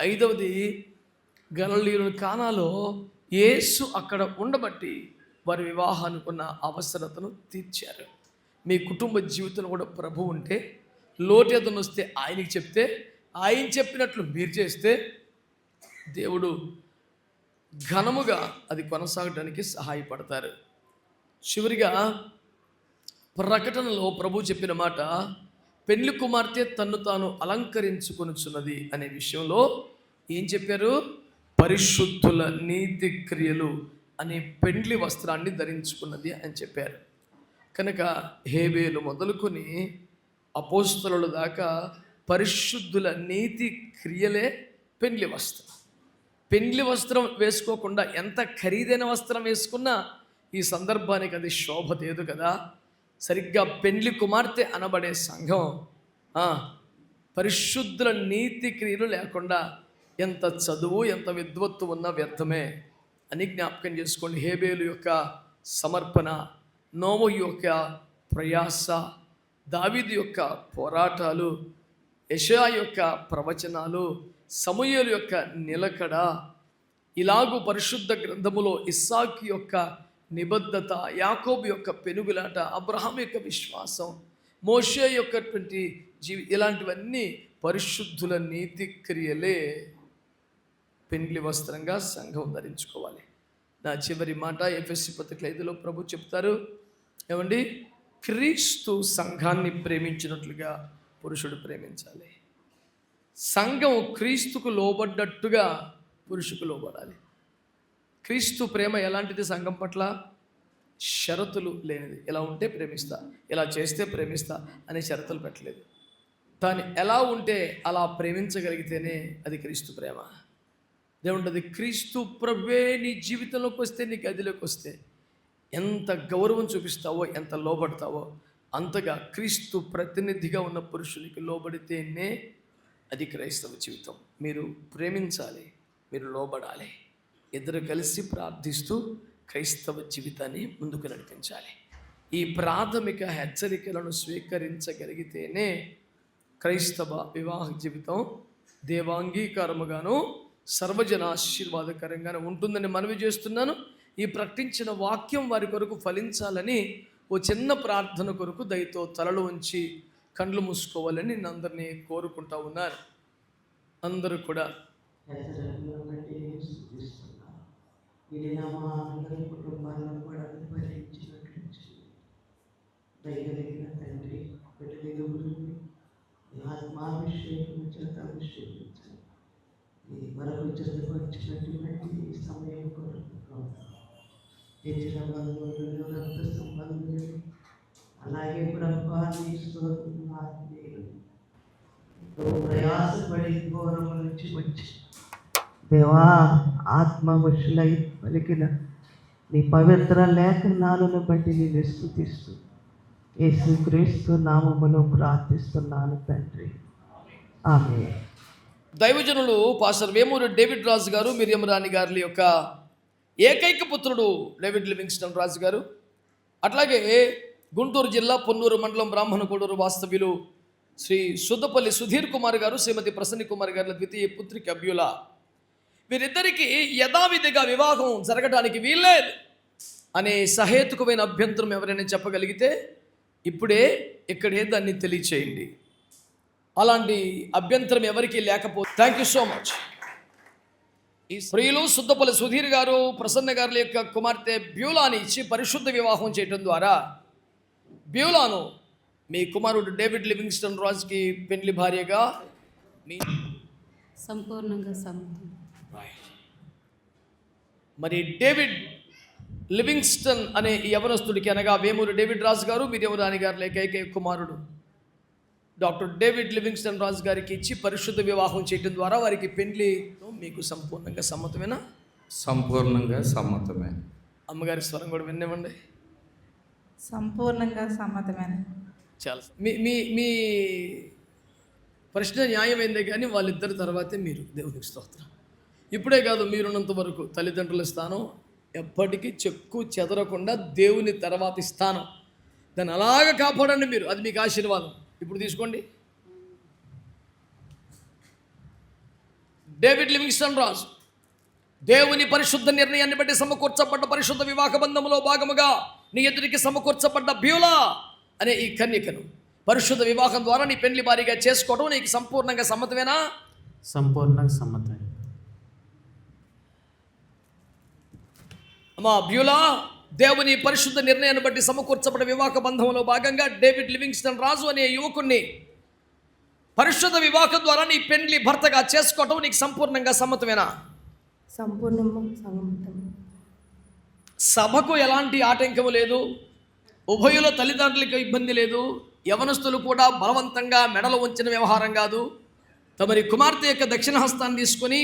5వది, గలిలయ కానాలో యేసు అక్కడ ఉండబట్టి వారి వివాహానికి ఉన్న అవసరతను తీర్చారు. మీ కుటుంబ జీవితంలో కూడా ప్రభు ఉంటే, లోటు ఏదైనా వస్తే ఆయనకి చెప్తే, ఆయన చెప్పినట్లు మీరు చేస్తే దేవుడు ఘనముగా అది కొనసాగడానికి సహాయపడతారు. చివరిగా ప్రకటనలో ప్రభు చెప్పిన మాట, పెళ్లి కుమార్తె తన్ను తాను అలంకరించుకొనుచున్నది అనే విషయంలో ఏం చెప్పారు? పరిశుద్ధుల నీతి క్రియలు అనే పెండ్లి వస్త్రాన్ని ధరించుకున్నది అని చెప్పారు. కనుక హేబేలు మొదలుకొని అపోస్తలుల దాకా పరిశుద్ధుల నీతి క్రియలే పెండ్లి వస్త్రం. పెండ్లి వస్త్రం వేసుకోకుండా ఎంత ఖరీదైన వస్త్రం వేసుకున్నా ఈ సందర్భానికి అది శోభ లేదు కదా. సరిగ్గా పెండ్లి కుమార్తె అనబడే సంఘం పరిశుద్ధుల నీతి క్రియలు లేకుండా ఎంత చదువు ఎంత విద్వత్తు ఉన్నా వ్యర్థమే అని జ్ఞాపకం చేసుకోండి. హేబేలు యొక్క సమర్పణ, నోవహు యొక్క ప్రయాస, దావీదు యొక్క పోరాటాలు, యెషయా యొక్క ప్రవచనాలు, సమూయేలు యొక్క నిలకడ, ఇలాగూ పరిశుద్ధ గ్రంథములో ఇస్సాకు యొక్క నిబద్ధత, యాకోబు యొక్క పెనుగులాట, అబ్రహాం యొక్క విశ్వాసం, మోషే యొక్కటువంటి ఇలాంటివన్నీ పరిశుద్ధుల నీతి క్రియలే పెండ్లి వస్త్రంగా సంఘం ధరించుకోవాలి. నా చివరి మాట ఎఫెసీ పత్రిక 5లో ప్రభు చెప్తారు, ఏమండి, క్రీస్తు సంఘాన్ని ప్రేమించినట్లుగా పురుషుడు ప్రేమించాలి. సంఘం క్రీస్తుకు లోబడ్డట్టుగా పురుషుకు లోబడాలి. క్రీస్తు ప్రేమ ఎలాంటిది? సంఘం పట్ల షరతులు లేనిది. ఇలా ఉంటే ప్రేమిస్తా, ఇలా చేస్తే ప్రేమిస్తా అనే షరతులు పెట్టలేదు. తాను ఎలా ఉంటే అలా ప్రేమించగలిగితేనే అది క్రీస్తు ప్రేమ. దేవుంటది, క్రీస్తు ప్రభువే నీ జీవితంలోకి వస్తే, నీ గదిలోకి వస్తే ఎంత గౌరవం చూపిస్తావో, ఎంత లోబడతావో అంతగా క్రీస్తు ప్రతినిధిగా ఉన్న పురుషునికి లోబడితేనే అది క్రైస్తవ జీవితం. మీరు ప్రేమించాలి, మీరు లోబడాలి. ఇద్దరు కలిసి ప్రార్థిస్తూ క్రైస్తవ జీవితాన్ని ముందుకు నడిపించాలి. ఈ ప్రాథమిక హెచ్చరికలను స్వీకరించగలిగితేనే క్రైస్తవ వివాహ జీవితం దేవాంగీకారముగాను సర్వజన ఆశీర్వాదకరంగానే ఉంటుందని మనవి చేస్తున్నాను. ఈ ప్రకటించిన వాక్యం వారి కొరకు ఫలించాలని ఓ చిన్న ప్రార్థన కొరకు దయతో తలలు ఉంచి కండ్లు మూసుకోవాలని నేను అందరినీ కోరుకుంటా ఉన్నారు. అందరూ కూడా కుటుంబాలను కూడా భరించినట్లు దయగలిగిన తండ్రి, బిడ్డ ఆత్మాభిషేకం చేత అభిషేకించాలి. మరొక జతపరిచినటువంటి సమయం కొరకు తెచ్చిన బంధువులు, రక్త సంబంధులు, అలాగే ప్రభావాన్ని ప్రయాసపడి ఘోరము నుంచి వచ్చి దేవా ఆత్మవశులై పలికిన నీ పవిత్ర లేఖనాలను బట్టి నేను స్తుతిస్తూ యేసుక్రీస్తు నామములో ప్రార్థిస్తున్నాను తండ్రి, ఆమేన్. దైవజనులు పాస్టర్ వేమూరి డేవిడ్ రాజు గారు, మిరియం రాణి గారి యొక్క ఏకైక పుత్రుడు డేవిడ్ లివింగ్స్టన్ రాజు గారు, అట్లాగే గుంటూరు జిల్లా పొన్నూరు మండలం బ్రాహ్మణ కోడూరు వాస్తవ్యులు శ్రీ సుద్దపల్లి సుధీర్ కుమార్ గారు, శ్రీమతి ప్రసన్న కుమార్ గారి ద్వితీయ పుత్రిక బ్యూలా, వీరిద్దరికీ యథావిధిగా వివాహం జరగడానికి వీల్లేదు అనే సహేతుకమైన అభ్యంతరం ఎవరైనా చెప్పగలిగితే ఇప్పుడే ఇక్కడే దాన్ని తెలియచేయండి. అలాంటి అభ్యంతరం ఎవరికీ లేకపోతే థ్యాంక్ యూ సో మచ్. ఈ స్త్రీలు సుద్దపల్లి సుధీర్ గారు, ప్రసన్న గారి యొక్క కుమార్తె బ్యూలాని ఇచ్చి పరిశుద్ధ వివాహం చేయడం ద్వారా బ్యూలాను మీ కుమారుడు డేవిడ్ లివింగ్స్టన్ రాజ్కి పెండ్లి భార్యగా మీ సంపూర్ణంగా సమ్మతం. మరి డేవిడ్ లివింగ్స్టన్ అనే ఈ యవనస్తుడికి, అనగా వేమూరు డేవిడ్ రాజు గారు, మీరేమరాని గారి ఏకైక కుమారుడు డాక్టర్ డేవిడ్ లివింగ్స్టన్ రాజు గారికి ఇచ్చి పరిశుద్ధ వివాహం చేయడం ద్వారా వారికి పెండ్లి మీకు సంపూర్ణంగా సమ్మతమేనా? సంపూర్ణంగా సమ్మతమే. అమ్మగారి స్వరం కూడా వినేవ్వండి. సంపూర్ణంగా సమ్మతమే. చాలా మీ మీ మీ ప్రశ్న న్యాయమైందే, కానీ వాళ్ళిద్దరి తర్వాతే మీరు. దేవునికి స్తోత్రం. ఇప్పుడే కాదు, మీరున్నంత వరకు తల్లిదండ్రుల స్థానం ఎప్పటికీ చెక్కు చెదరకుండా దేవుని తర్వాతి స్థానం, దాన్ని అలాగ కాపాడండి మీరు. అది మీకు ఆశీర్వాదం. ఇప్పుడు తీసుకోండి. డేవిడ్ లివింగ్స్టన్ రాజు దేవుని పరిశుద్ధ నిర్ణయాన్ని బట్టి సమకూర్చబడ్డ పరిశుద్ధ వివాహ బంధములో భాగముగా నీ ఎదురికి సమకూర్చబడ్డ బ్యూలా అనే ఈ కన్యకను పరిశుద్ధ వివాహం ద్వారా నీ పెండ్లి భారీగా చేసుకోవడం నీకు సంపూర్ణంగా సమ్మతమేనా? సంపూర్ణంగా సమ్మతమే. అమ్మా బ్యూలా, దేవుని పరిశుద్ధ నిర్ణయాన్ని బట్టి సమకూర్చబడ్డ వివాహ బంధంలో భాగంగా డేవిడ్ లివింగ్స్టన్ రాజు అనే యువకుణ్ణి పరిశుద్ధ వివాహం ద్వారా నీ పెండ్లి భర్తగా చేసుకోవటం నీకు సంపూర్ణంగా సమ్మతమేనా? సంపూర్ణంగా సమ్మతం. సభకు ఎలాంటి ఆటంకము లేదు, ఉభయుల తల్లిదండ్రులకు ఇబ్బంది లేదు, యవనస్తులు కూడా బలవంతంగా మెడలు ఉంచిన వ్యవహారం కాదు. తమరి కుమార్తె యొక్క దక్షిణ హస్తాన్ని తీసుకొని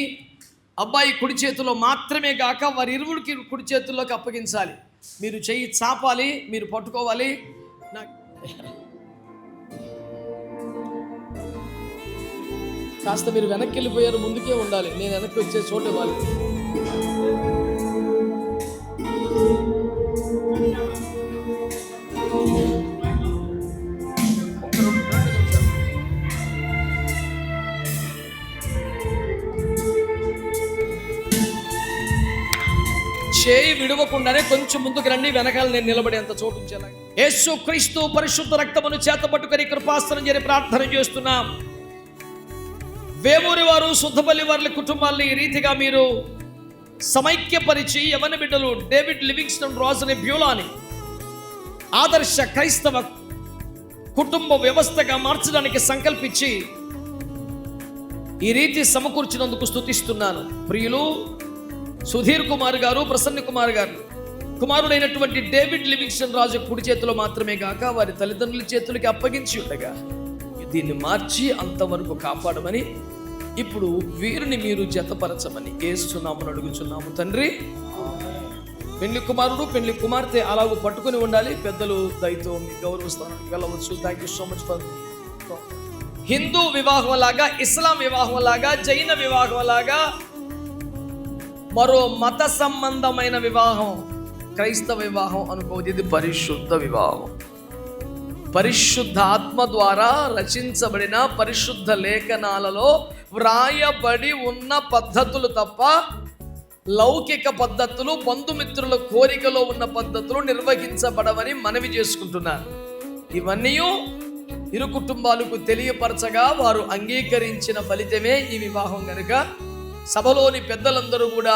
అబ్బాయి కుడి చేతిలో మాత్రమే కాక వారి ఇరువురికి కుడి చేతుల్లోకి అప్పగించాలి. మీరు చెయ్యి చాపాలి, మీరు పట్టుకోవాలి. కాస్త మీరు వెనక్కి వెళ్ళిపోయారు, ముందుకే ఉండాలి. నేను వెనక్కి వచ్చే చోటు ఇవ్వాలి. చేయి విడవకుండానే కొంచెం ముందుకు రండి, వెనకాల నేను నిలబడేంత చోటు ఉంచేలా. యేసు క్రీస్తు పరిశుద్ధ రక్తమును చేతపట్టుకొని కృపాసనం చేరి ప్రార్థన చేస్తున్నాం. వేమూరి వారు, సుద్దపల్లి వారి కుటుంబాన్ని ఈ రీతిగా మీరు సమైక్యపరిచి యవన బిడ్డలు డేవిడ్ లివింగ్స్టన్ రాజుని బ్యూలాని ఆదర్శ క్రైస్తవ కుటుంబ వ్యవస్థగా మార్చడానికి సంకల్పించి ఈ రీతి సమకూర్చినందుకు స్తుతిస్తున్నాను. ప్రియులు సుధీర్ కుమార్ గారు, ప్రసన్న కుమార్ గారు కుమారుడైనటువంటి డేవిడ్ లివింగ్స్టన్ రాజు కుడి చేతిలో మాత్రమే కాక వారి తల్లిదండ్రుల చేతులకి అప్పగించి ఉండగా దీన్ని మార్చి అంతవరకు కాపాడమని ఇప్పుడు వీరిని మీరు జతపరచమని యేసునామమున అడుగుచున్నాము తండ్రి. పెళ్లి కుమారుడు పెళ్లి కుమార్తె అలాగూ పట్టుకుని ఉండాలి. పెద్దలు దయతో మీ గౌరవ స్థానానికి వెళ్ళవచ్చు. Thank you so much for. Hindu వివాహం లాగా, ఇస్లాం వివాహం లాగా, జైన వివాహం లాగా మరో మత సంబంధమైన వివాహం క్రైస్తవ వివాహం అనుకోవద్దు. ఇది పరిశుద్ధ వివాహం. పరిశుద్ధ ఆత్మ ద్వారా రచించబడిన పరిశుద్ధ లేఖనాలలో వ్రాయబడి ఉన్న పద్ధతులు తప్ప లౌకిక పద్ధతులు, బంధుమిత్రుల కోరికలో ఉన్న పద్ధతులు నిర్వహించబడవని మనవి చేసుకుంటున్నాను. ఇవన్నీ ఇరు కుటుంబాలకు తెలియపరచగా వారు అంగీకరించిన ఫలితమే ఈ వివాహం కనుక సభలోని పెద్దలందరూ కూడా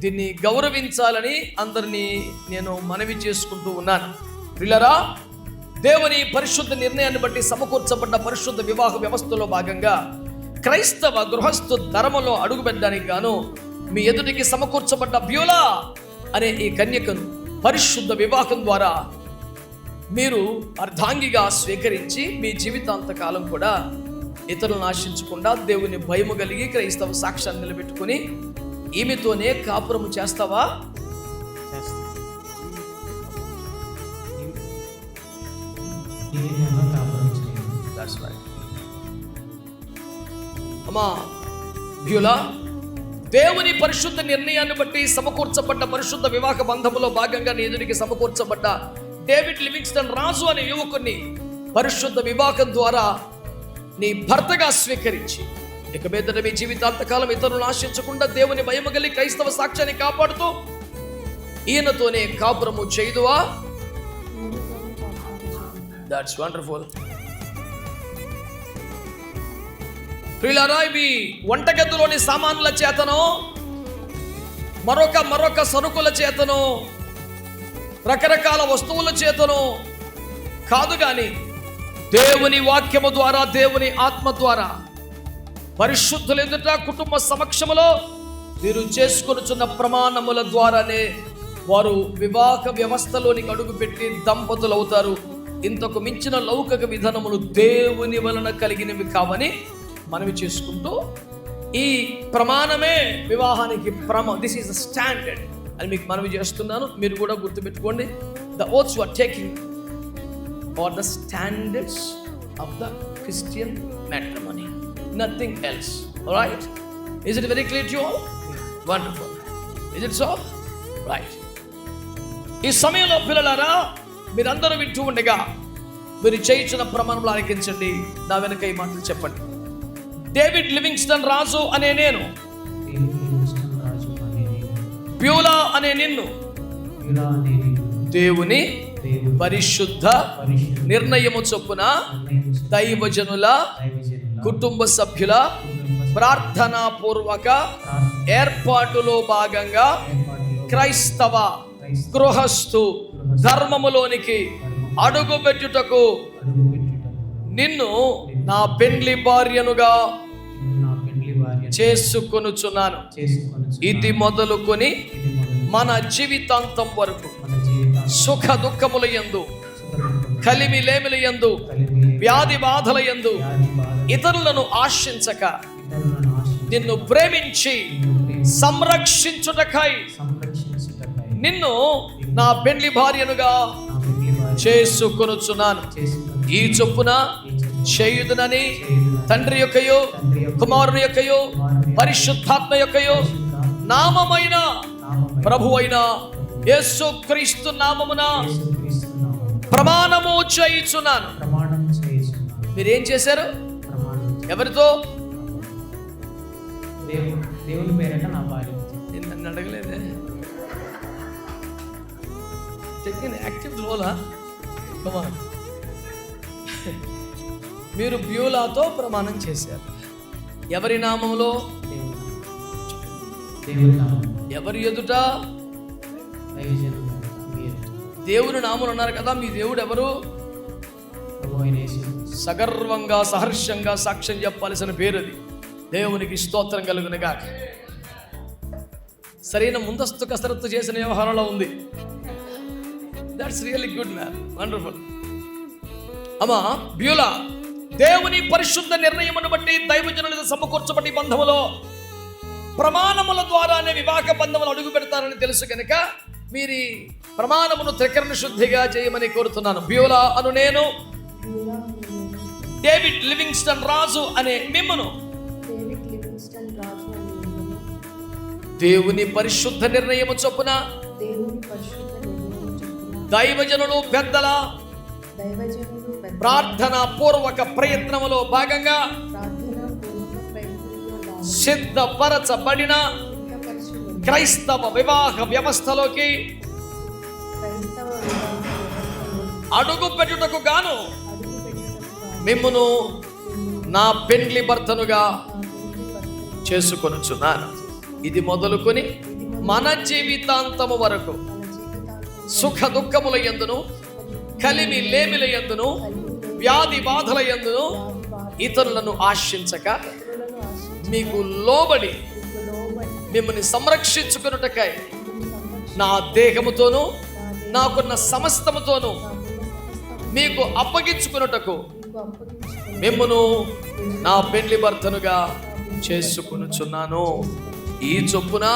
దీన్ని గౌరవించాలని అందరినీ నేను మనవి చేసుకుంటూ ఉన్నాను. ప్రియులారా, దేవుని పరిశుద్ధ నిర్ణయాన్ని బట్టి సమకూర్చబడ్డ పరిశుద్ధ వివాహ వ్యవస్థలో భాగంగా క్రైస్తవ గృహస్థు ధర్మంలో అడుగుపెట్టడానికి గాను మీ ఎదుటికి సమకూర్చబడ్డ బ్యూలా అనే ఈ కన్యకను పరిశుద్ధ వివాహం ద్వారా మీరు అర్ధాంగిగా స్వీకరించి మీ జీవితాంతకాలం కూడా ఇతరులను ఆశించకుండా దేవుని భయము కలిగి క్రైస్తవ సాక్ష్యాన్ని నిలబెట్టుకుని ఈమెతోనే కాపురము చేస్తావా? అమ్మా బ్యూలా, దేవుని పరిశుద్ధ నిర్ణయాన్ని బట్టి సమకూర్చబడ్డ పరిశుద్ధ వివాహ బంధములో భాగంగా నీ ఎదురికి సమకూర్చబడ్డ డేవిడ్ లివింగ్స్టన్ రాజు అనే యువకుని పరిశుద్ధ వివాహం ద్వారా నీ భర్తగా స్వీకరించి ఇక మీదట మీ జీవితాంతకాలం ఇతరులను ఆశించకుండా దేవుని భయము కలిగి క్రైస్తవ సాక్ష్యాన్ని కాపాడుతూ ఈయనతోనే కాపురము చేయుదువా? That's wonderful. ప్రియులారా, ఇవి వంటగదిలోని సామాన్ల చేతనో మరొక సరుకుల చేతనో రకరకాల వస్తువుల చేతనో కాదు, కానీ దేవుని వాక్యము ద్వారా, దేవుని ఆత్మ ద్వారా, పరిశుద్ధుల ఎదుట కుటుంబ సమక్షములో వీరు చేసుకొనుచున్న ప్రమాణముల ద్వారానే వారు వివాహ వ్యవస్థలోనికి అడుగుపెట్టి దంపతులు అవుతారు. ఇంతకు మించిన లౌకిక విధానములు దేవుని వలన కలిగినవి కావని మనవి చేసుకుంటూ, ఈ ప్రమాణమే వివాహానికి దిస్ ఈస్ ద స్టాండర్డ్ అని మీకు మనవి చేస్తున్నాను. మీరు కూడా గుర్తుపెట్టుకోండి, the oaths you are taking are the standards of the Christian matrimony, nothing else. Right? Is it very clear to you all? Wonderful. Is it so? Right. ఈ సమయంలో పిల్లలారా, మీరందరూ వింటూ ఉండగా మీరు చేయించిన ప్రమాణంలో ఆలకించండి. నా వెనక ఈ మాటలు చెప్పండి. డేవిడ్ లివింగ్స్టన్ రాజు అనే నేను, బ్యూలా అనే నిన్ను దేవుని పరిశుద్ధ నిర్ణయము చొప్పున దైవజనుల కుటుంబ సభ్యుల ప్రార్థనా పూర్వక ఏర్పాటులో భాగంగా క్రైస్తవ గృహస్థు ధర్మములోనికి అడుగుపెట్టుటకు నిన్ను నా పెండ్లి భార్యనుగా చేసుకొనుచున్నాను. ఇది మొదలుకొని మన జీవితాంతం వరకు సుఖ దుఃఖముల యందు, కలిమి లేమిల యందు, వ్యాధి బాధల యందు ఇతరులను ఆశించక నిన్ను ప్రేమించి సంరక్షించుటకై నిన్ను నా పెండ్లి భార్యనుగా చేసుకొనుచున్నాను. ఈ చొప్పున చేయుదునని తండ్రి యొక్కయో, కుమారుని యొక్కయో, పరిశుద్ధాత్మ యొక్కయో నామమైన ప్రభువైన యేసుక్రీస్తు నామమున ప్రమాణము చేయుచున్నాను. మీరేం చేశారు? ఎవరితో? దేవుని పేరట నా భార్య. నేను నన్ను అడగలేదే. Taking active రోలా? కమాన్. మీరు బ్యూలాతో ప్రమాణం చేశారు. ఎవరి నామంలో? దేవుని నామం. ఎవరి ఎదుట? దేవుని నామములు అన్నారు కదా. మీ దేవుడు ఎవరు? సగర్వంగా సహర్షంగా సాక్ష్యం చెప్పాల్సిన పేరు అది. దేవునికి స్తోత్రం కలుగునుగా. సరైన ముందస్తు కసరత్తు చేసిన వ్యవహారంలో ఉంది. That's really good man, wonderful. అమ్మా బ్యూలా, దేవుని పరిశుద్ధ నిర్ణయమును బట్టి దైవజనులతో సమకూర్చబట్టి బంధములో ప్రమాణముల ద్వారానే వివాహ బంధములు అడుగు పెడతారని తెలుసు కనుక మీరు ప్రమాణమును త్రికరణ శుద్ధిగా చేయమని కోరుతున్నాను. బ్యూలా అను నేను డేవిడ్ లివింగ్స్టన్ రాజు అనే మిమ్మును దేవుని పరిశుద్ధ నిర్ణయము చొప్పున దైవజనులు పెద్దల ప్రార్థనా పూర్వక ప్రయత్నములో భాగంగా సిద్ధపరచబడిన క్రైస్తవ వివాహ వ్యవస్థలోకి అడుగు పెట్టుటకు గాను మిమ్మును నా పెండ్లి భర్తనుగా చేసుకొనుచున్నాను. ఇది మొదలుకొని మన జీవితాంతము వరకు సుఖ దుఃఖముల యందును, కలిమి లేమిల యందును, వ్యాధి బాధల యందును ఇతరులను ఆశించక మీకు లోబడి మిమ్మల్ని సంరక్షించుకొనుటకై నా దేహముతోనూ నాకున్న సమస్తముతోనూ మీకు అప్పగించుకొనుటకు మిమ్మును నా పెండ్లి భర్తనుగా చేసుకొనుచున్నాను. ఈ చొప్పున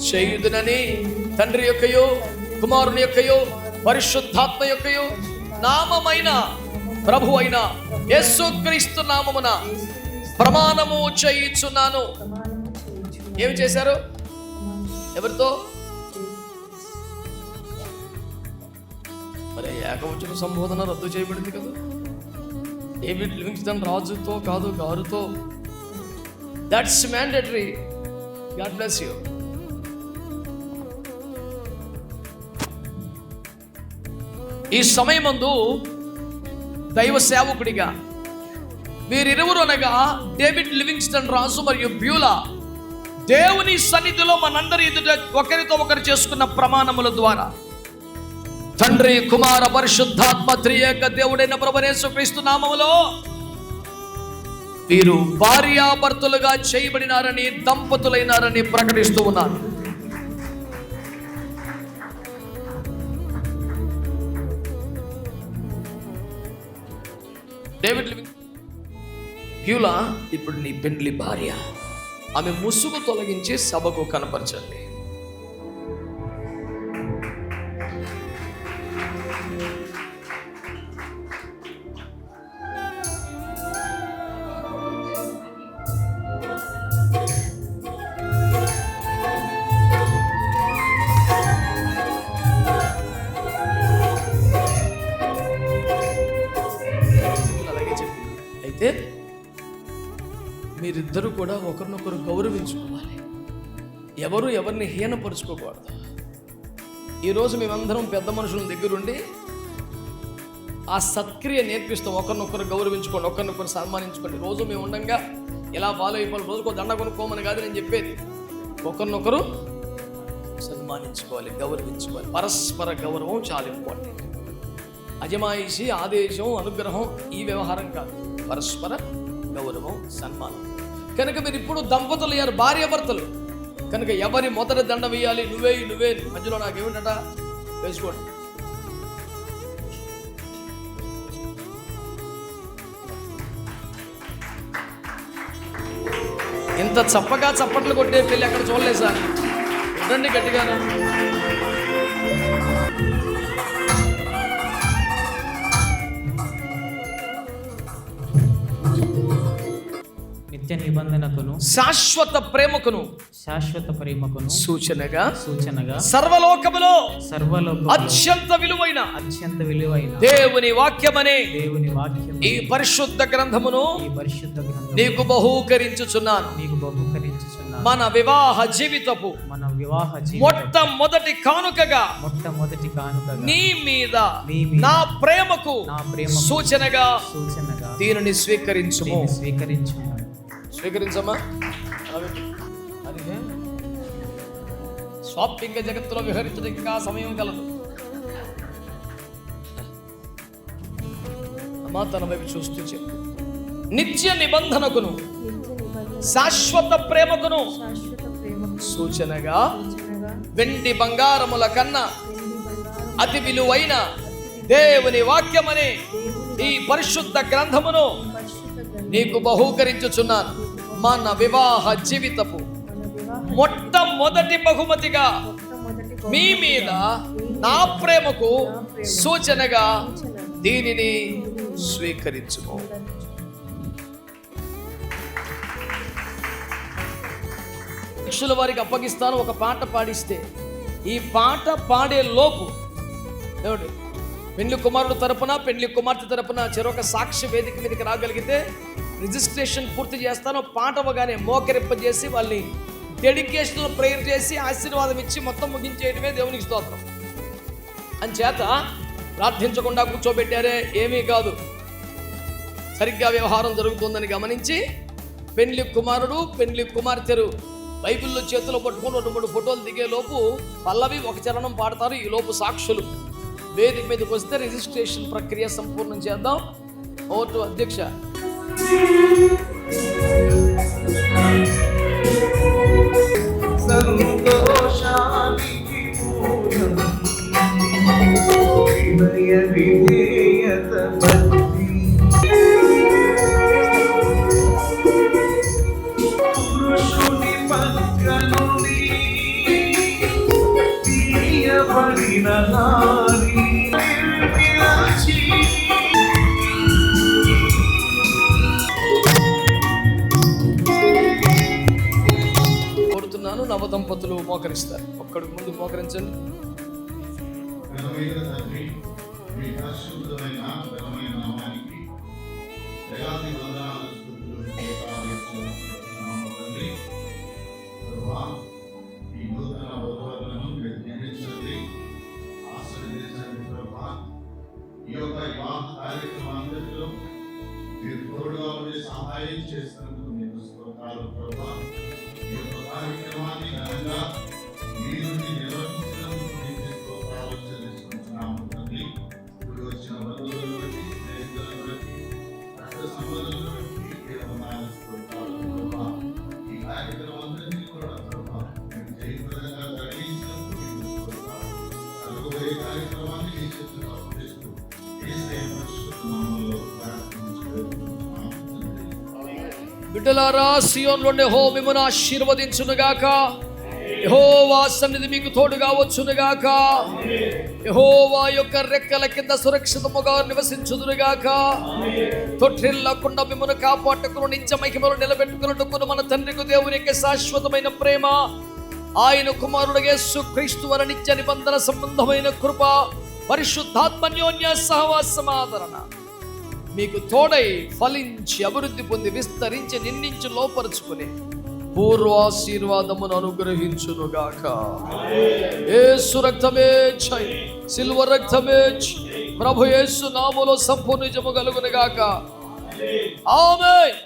చేయుదునని తండ్రి యొక్కయో, కుమారుని యొక్కయో, పరిశుద్ధాత్మ యొక్కయో నామమైన ప్రభు అయిన యేసుక్రీస్తు నామమున ప్రమాణము చేయుచున్నాను. ఏమి చేశారు? ఎవరితో? మరి ఏకవచన సంబోధన రద్దు చేయబడింది కదా. డేవిడ్ లివింగ్స్టన్ రాజుతో కాదు, గారుతో. That's mandatory. God bless you. ఈ సమయమందు దైవ సేవకుడిగా వీరిరువురు అనగా డేవిడ్ లివింగ్స్టన్ రాజు మరియు బ్యూలా దేవుని సన్నిధిలో మనందరి ఎదుట ఒకరితో ఒకరు చేసుకున్న ప్రమాణముల ద్వారా తండ్రి, కుమార, పరిశుద్ధాత్మ త్రియేక దేవుడైన ప్రభువైన యేసుక్రీస్తు నామములో వీరు భార్యాభర్తలుగా చేయబడినారని, దంపతులైనారని ప్రకటిస్తూ ఉన్నారు. డేవిడ్ లివింగ్ బ్యూలా ఇప్పుడు నీ పెండ్లి భార్య. ఆమె ముసుగు తొలగించి సభకు కనపరచండి. అలాగే చెప్పి అయితే మీరిద్దరూ కూడా ఒకరినొకరు గౌరవించుకోవాలి. ఎవరు ఎవరిని హీనపరుచుకోకూడదు. ఈరోజు మేమందరం పెద్ద మనుషుల దగ్గరుండి ఆ సత్క్రియ నేర్పిస్తాం. ఒకరినొకరు గౌరవించుకోండి, ఒకరినొకరు సన్మానించుకోండి. రోజు మేము ఉండంగా ఇలా ఫాలో అయిపోవాలి. రోజుకో దండ కొనుక్కోమని కాదు నేను చెప్పేది. ఒకరినొకరు సన్మానించుకోవాలి, గౌరవించుకోవాలి. పరస్పర గౌరవం చాలా ఇంపార్టెంట్. అజమాయిషి, ఆదేశం, అనుగ్రహం ఈ వ్యవహారం కాదు. పరస్పర గౌరవం, సన్మానం. కనుక మీరు ఇప్పుడు దంపతులు అయ్యారు, భార్యాభర్తలు. కనుక ఎవరి మొదటి దండ వేయాలి? నువ్వే. మధ్యలో నాకేమిటట వేసుకోండి. ఇంత చప్పగా చప్పట్లు కొట్టే పెళ్ళి అక్కడ చూడలేదు సార్. ఉండండి గట్టిగాను. నిత్య నిబంధనకును శాశ్వత ప్రేమకును సూచనగా సర్వలోకములో అత్యంత విలువైన దేవుని వాక్యమనే వాక్యం ఈ పరిశుద్ధ గ్రంథమును నీకు బహూకరించుచున్నాను. మన వివాహ జీవితపు మొట్టమొదటి కానుకగా నీ మీద నా ప్రేమకు సూచనగా దీనిని స్వీకరించమా. స్వాప్యంగ జగత్తులో విహరించడానికి ఇంకా సమయం కలదు. అమ్మా తన వైపు చూస్తూ చెప్పు. నిత్య నిబంధనకును శాశ్వత ప్రేమకును సూచనగా వెండి బంగారముల కన్నా అతి విలువైన దేవుని వాక్యమనే ఈ పరిశుద్ధ గ్రంథమును నీకు బహూకరించుచున్నాను. మన వివాహ జీవితపు మొట్టమొదటి బహుమతిగా మీ మీద నా ప్రేమకు సూచనగా దీనిని స్వీకరించుకో. అధ్యక్షుల వారికి అప్పగిస్తాను. ఒక పాట పాడిస్తే ఈ పాట పాడే లోపు ఏమిటి పెళ్లి కుమారుడు తరపున, పెళ్లి కుమార్తె తరపున చెరొక సాక్షి వేదిక మీదకి రాగలిగితే రిజిస్ట్రేషన్ పూర్తి చేస్తాను. పాట అవగానే మోకరింపజేసి వాళ్ళని డెడికేషనల్ ప్రేయర్ చేసి ఆశీర్వాదం ఇచ్చి మొత్తం ముగించేయడమే దేవునికి స్తోత్రం. అంచేత ప్రార్థించకుండా కూర్చోబెట్టారే ఏమీ కాదు. సరిగ్గా వ్యవహారం జరుగుతుందని గమనించి పెళ్లి కుమారుడు, పెళ్లి కుమార్తెరు బైబిల్లో చేతిలో పట్టుకొని 2-3 ఫోటోలు దిగే లోపు పల్లవి ఒక చరణం పాడతారు. ఈ లోపు సాక్షులు వేదిక మీదకి వస్తే రిజిస్ట్రేషన్ ప్రక్రియ సంపూర్ణం చేద్దాం. ఓటు అధ్యక్ష. కోరుతున్నాను. నవదంపతులు మోకరిస్తారు. ఒక్కడికి ముందు మోకరించండి. వివాహ కార్యక్రమాలలో మీరు తోడుగా ఉండి సహాయం చేసినందుకు మీకు స్తోత్రాలు ప్రభా. ఈ యొక్క కార్యక్రమాన్ని ఘనంగా మీ నుండి నిర్వహించినందుకు మీకు స్తోత్రాలు చెల్లిస్తున్నాము తండ్రి. ఇప్పుడు వచ్చిన బంధువులను బట్టి, స్నేహితులను బట్టి, రక్త సంబంధులను బట్టి మీకు వందనాలు, స్తోత్రాలు ప్రభా. ఈ కార్యక్రమాలన్నీ కూడా ప్రభా మీరు జయప్రదంగా జరిగించినందుకు మీకు స్తోత్రాలు. జరగబోయే కార్యక్రమాన్ని మీ చేతుల్లో అప్పగిస్తూ యేసయ్య పరిశుద్ధ నామములో ప్రార్థించుకుంటున్నాము తండ్రి. బిడ్డలారా, సియోనులోని యెహోవా మిమ్మును ఆశీర్వదించునుగాక. యెహోవా సన్నిధి మీకు తోడుగా వచ్చునుగాక. యెహోవా యొక్క రెక్కల కింద సురక్షితముగా నివసించుదురుగాక. తొట్టిల్లకుండా మిమ్మల్ని కాపాడుకుని నిత్య మహిమలో నిలబెట్టుకున్నట్టుకుని మన తండ్రికి దేవుని యొక్క శాశ్వతమైన ప్రేమ, ఆయన కుమారుడు యేసుక్రీస్తు వారి నిత్య నిబంధన సంబంధమైన కృప, పరిశుద్ధాత్మన్యోన్య సహవాసమాదరణ మీకు తోడై ఫలించి అభివృద్ధి పొంది విస్తరించి నిందించి లోపరుచుకుని పూర్వాశీర్వాదమును అనుగ్రహించునుగాక. యేసు రక్తమే జై, సిల్వ రక్తమే జై. ప్రభు యేసు నామములో సంపూర్ణ జయము కలుగునుగాక. ఆమేన్.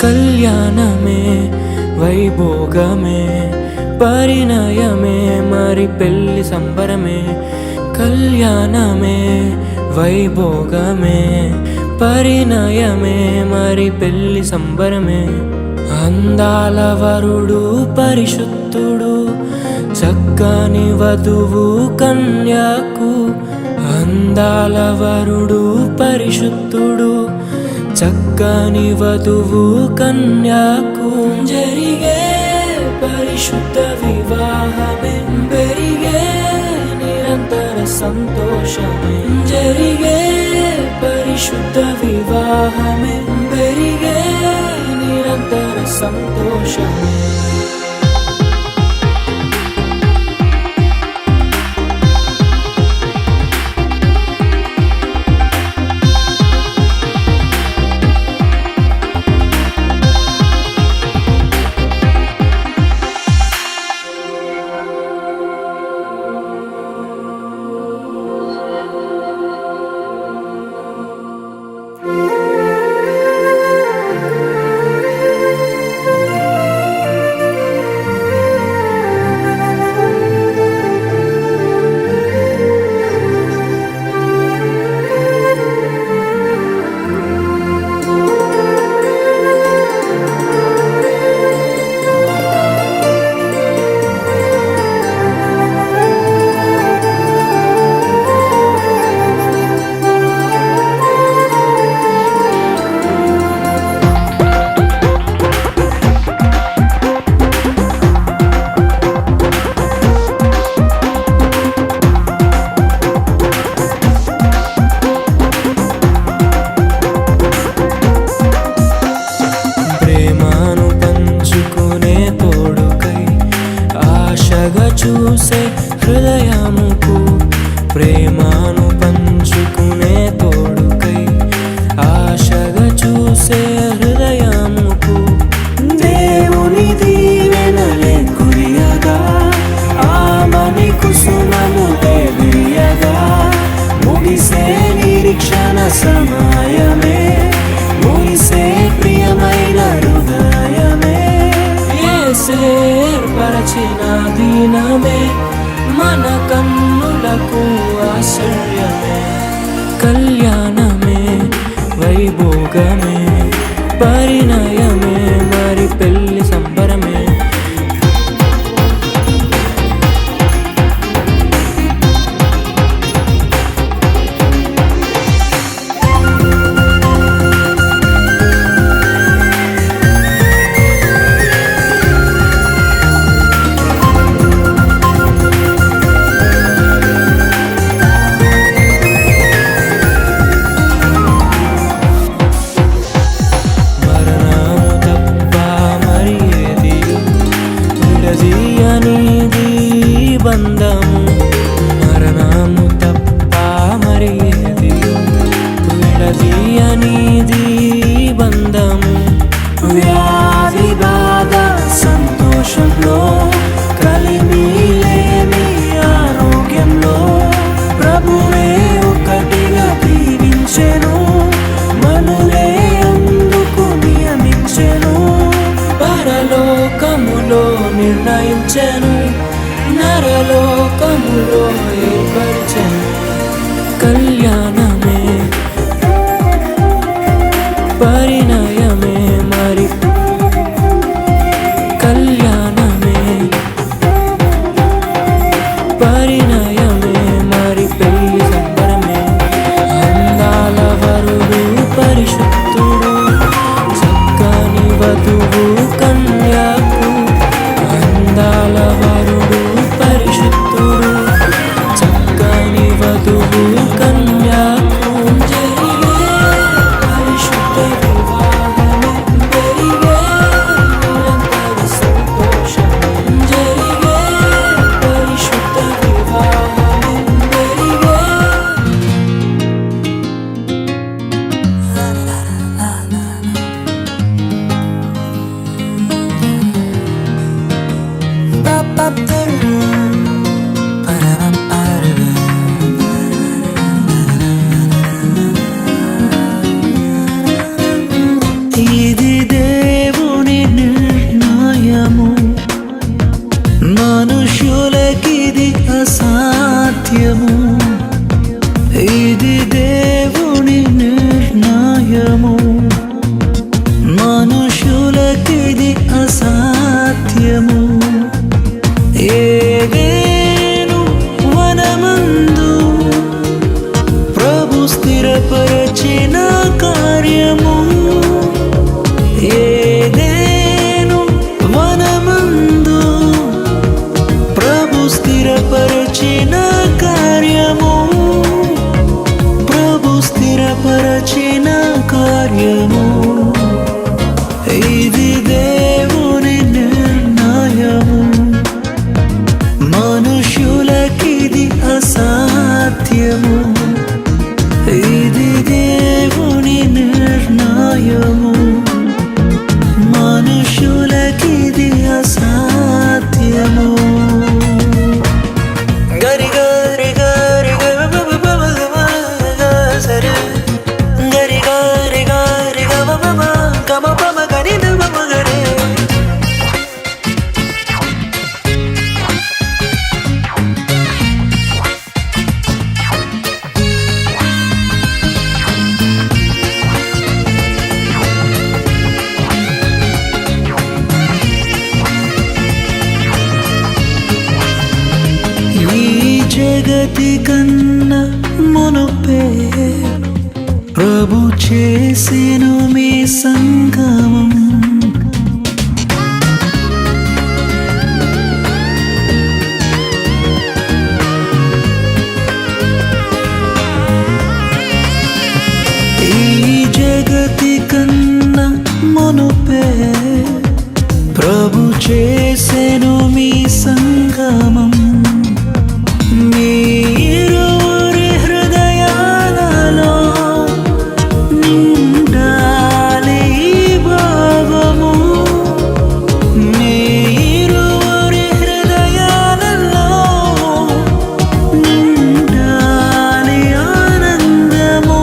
కళ్యాణమే వైభోగమే పరిణయమే మరి పెళ్లి సంబరమే. కళ్యాణమే వైభోగమే పరిణయమే మరి పెళ్లి సంబరమే. అందాల వరుడు పరిశుద్ధుడు, చక్కని వధువు కన్యాకు. అందాల వరుడు పరిశుద్ధుడు, చక్కని వధువు కన్యాకు. జరిగే పరిశుద్ధ వివాహమే పెరిగే నిరంతర సంతోషమే. జరిగే పరిశుద్ధ వివాహమే పెరిగే నిరంతర సంతోషమే. చూసే హృదయముకు, ప్రేమను పంచుకునే తోడుకై ఆశగా చూసే హృదయముకు. దేవుని దీవెనలే కురియగా, ఆమని కుసుమములే విరియగా. ముగిసే నిరీక్షణ సమయమే, ముగిసే ప్రియమైన హృదయమే. ఏర్పరచిన దినమే మన కన్నులకు ఆశ్చర్యమే. కళ్యాణమే వైభోగమే పరిణయమే మరి పెళ్లి సంబరమే. నిర్ణయించెను, నరలోకములో ఏర్పరిచెను. కళ్యాణమే పరిణయమే మరి, కళ్యాణమే పరిణయమే మరి, పెళ్లి సంబరమే. అందాల వరుడు పరిశుద్ధుడు, చక్కని వధువు కన్యాకు. అందాల వరుడు పరిశుద్ధుడు, చక్కని వధువు కన్యాకు. జరిగే పరిశుద్ధ వివాహమే, జరిగే నిరంతర సంతోషమే. జరిగే పరిశుద్ధ వివాహమే, జరిగే. ఇది దేవుని నిర్ణయము, మనుషులకిది అసాధ్యము. ఇది దేవుని నిర్ణయము, మనుషులకిది అసాధ్యము. ఏదేను వనమందు ప్రభు స్థిరపరచిన కార్యము. ఏదేను వనమందు ప్రభు స్థిరపరచిన కార్యము, ప్రభు స్థిరపరచిన కార్యము. ఇది దేవుని నిర్ణయము, మనుషులకిది అసాధ్యము. ఇది దేవుని నిర్ణయము, మనుషులకిది అసాధ్యము. గరి గరి గరి సరే, గరి గరి గరి గమ పమ గరి గరే. ఈ జగతి కన్నా మునుపే ప్రభు చేసెను మీ సంగమం. ఈ జగతి కన్నా మునుపే ప్రభు చేసెను మీ సంగమం. మీరురి హృదయాలలో నిండాలి ఈ భావము. మీరురి హృదయాలలో నిండాలి ఆనందము.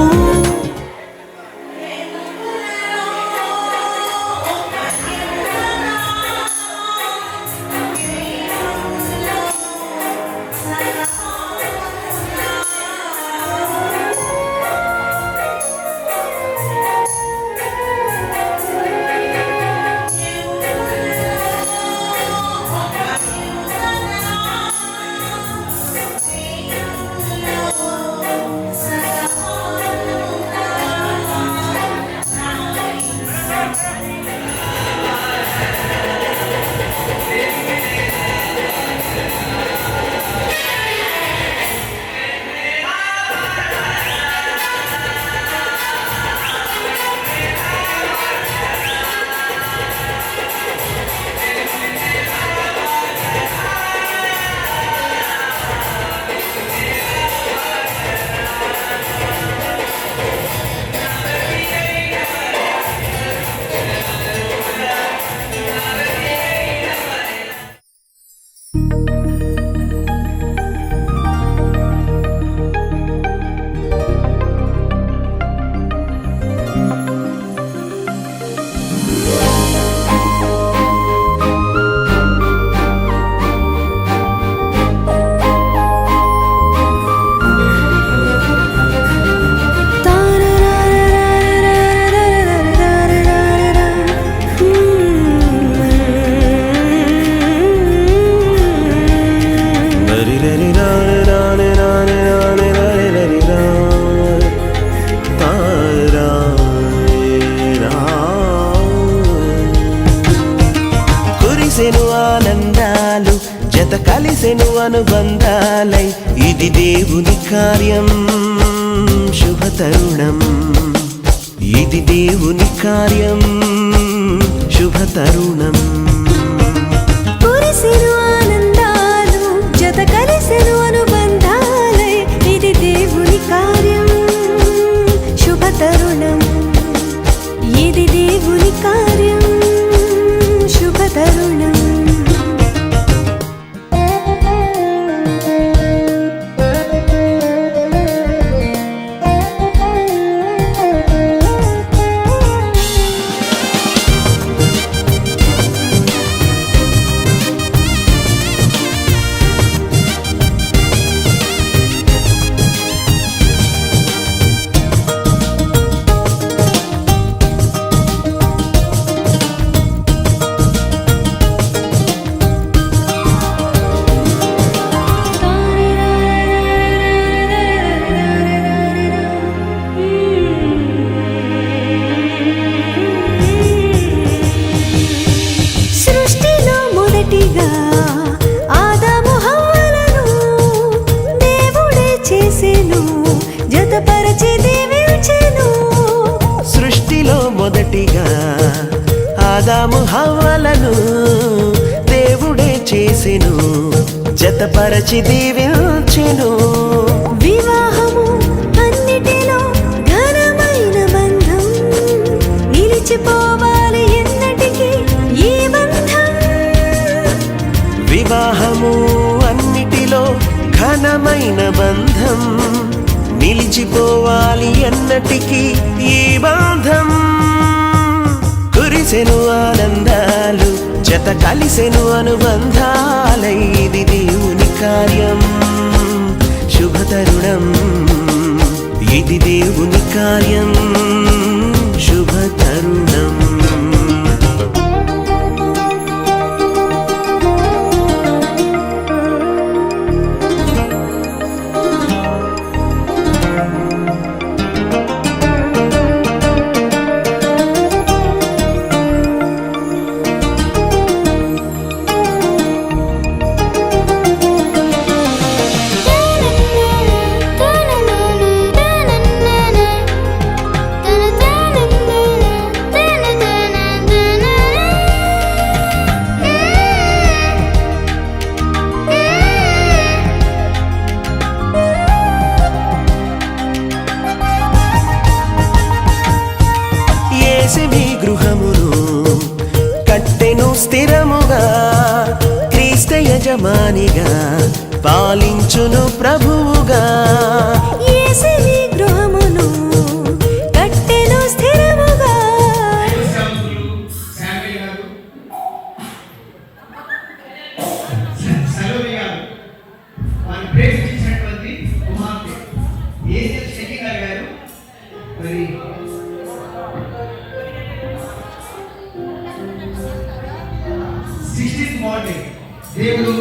కలిసెను అనుబంధాలై ఇది దేవుని కార్యం శుభ తరుణం ఇది దేవుని కార్యం శుభ తరుణం కురిసెను ఆనందాలు జత కలిసెను అనుబంధాలై ఇది దేవుని కార్యం శుభ తరుణం ఇది దేవుని కార్యం శుభ తరుణం సృష్టిలో మొదటిగా ఆదాము హవ్వలను దేవుడే చేసెను జతపరచి దీవించెను సృష్టిలో మొదటిగా ఆదాము హవ్వలను దేవుడే చేసెను జతపరచి దీవించెను వివాహము అన్నిటిలో ఘనమైన బంధం నిలిచిపోవాలి ఎన్నటికీ ఈ బంధం వివాహము అన్నిటిలో ఘనమైన బంధం నిలిచిపోవాలి ఎన్నటికీ ఈ బంధం కురిసెను ఆనందాలు జత కలిసెను అనుబంధాలై ఇది దేవుని కార్యం శుభ తరుణం ఇది దేవుని కార్యం శుభ తరుణం యేసుని గృహమును కట్టెను స్థిరముగా క్రీస్తు యజమానిగా పాలించును ప్రభువుగా యేసుని గృహమును కట్టెను స్థిరముగా వారిని ప్రేమించినటువంటి కుమార్తె ఏజెల్ షకీనా గారు మరి 16th మార్నింగ్ దేవుడు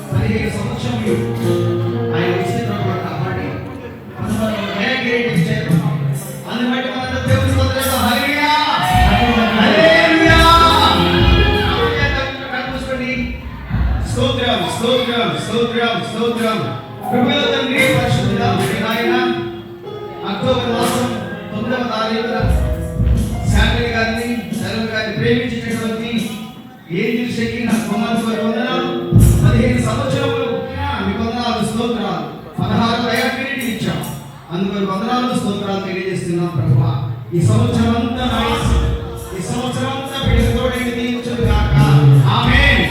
15 సంవత్సరములు ఆయన ఇచ్చినటువంటి కాబట్టి ఇచ్చారు. అందుబట్టి మనందరం దేవుని స్తోత్రం హల్లెలూయా హల్లెలూయా చూసుకోండి. స్తోత్రం స్తోత్రం స్తోత్రం స్తోత్రం కృపలో తండ్రి పరిశుద్ధుడా నాయన అక్టోబర్ మాసం 9వ తారీఖున శాంతి గారిని సరళ గారిని ప్రేమించినటువంటి ఏజెల్ షకీనా కుమార్తె గారి వందనాలు 15 సంవత్సరములు మీకు వందనాలు స్తోత్రాలు 16 దయాకిరీటి ఇచ్చాం అందుకు వందనాలు స్తోత్రాలు తెలియజేస్తున్నాం ప్రభువా ఈ సంవత్సరం అంతా ఈ సంవత్సరం అంతా బిడ్డకు తోడైంది దీవించును గాక ఆమేన్.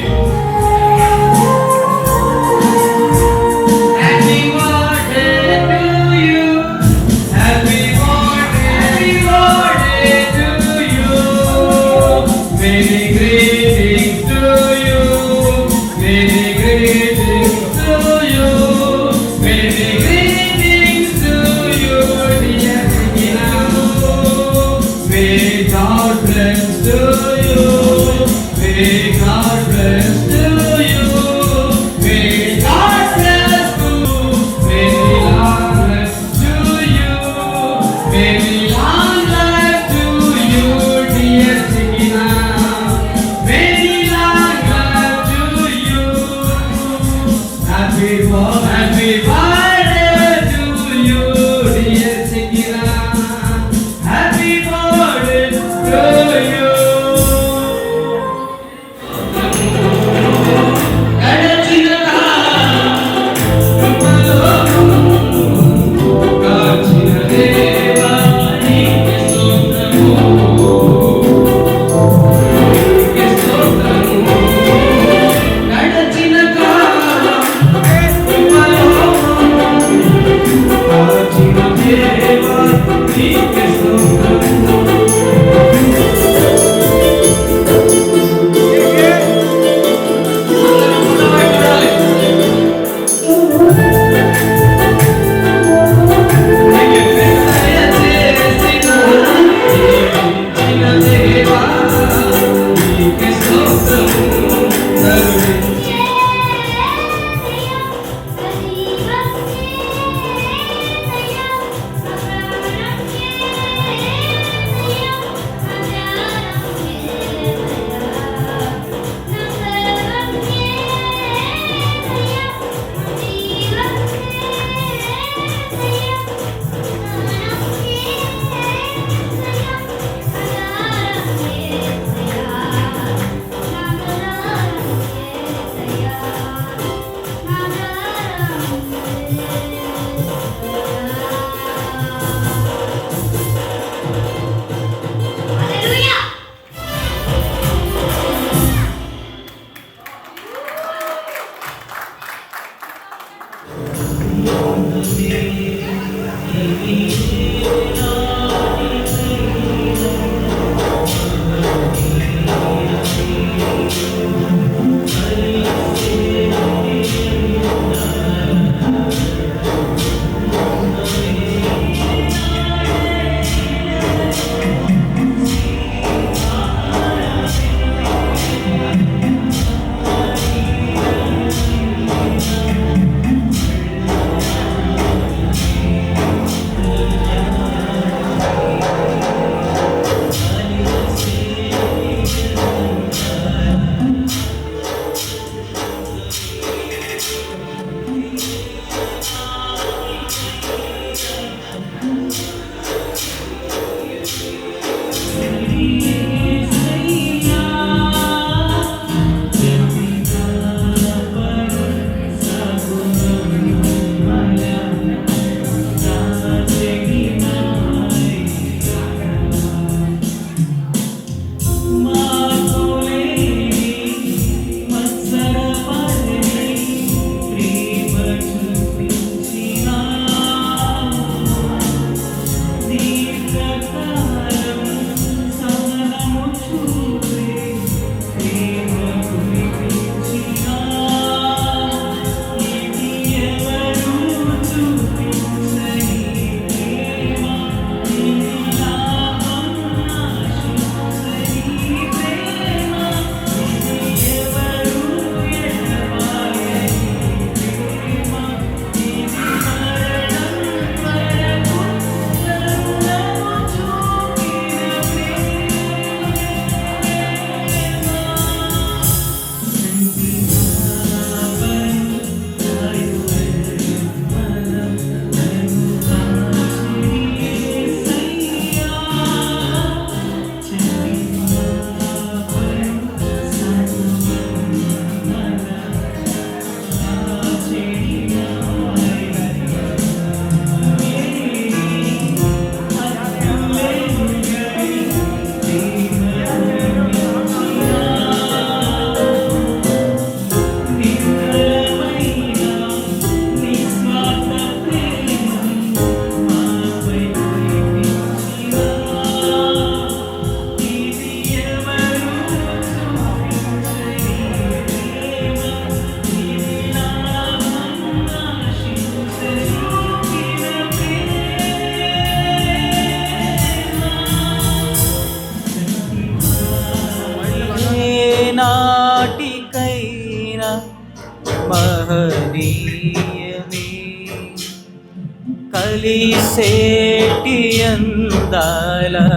కలిసేటి అందాలను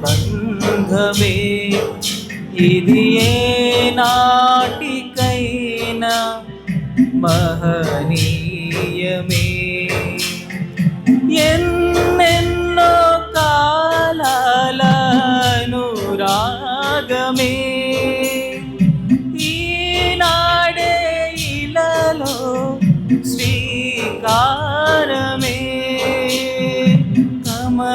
బంధమే ఇది ఏ నాటికైనా మహనీయమే. ఎన్నెన్నో కాలాలను రాగమే ఈనాడే ఇలలో శ్రీకారమే. కమనీయమైన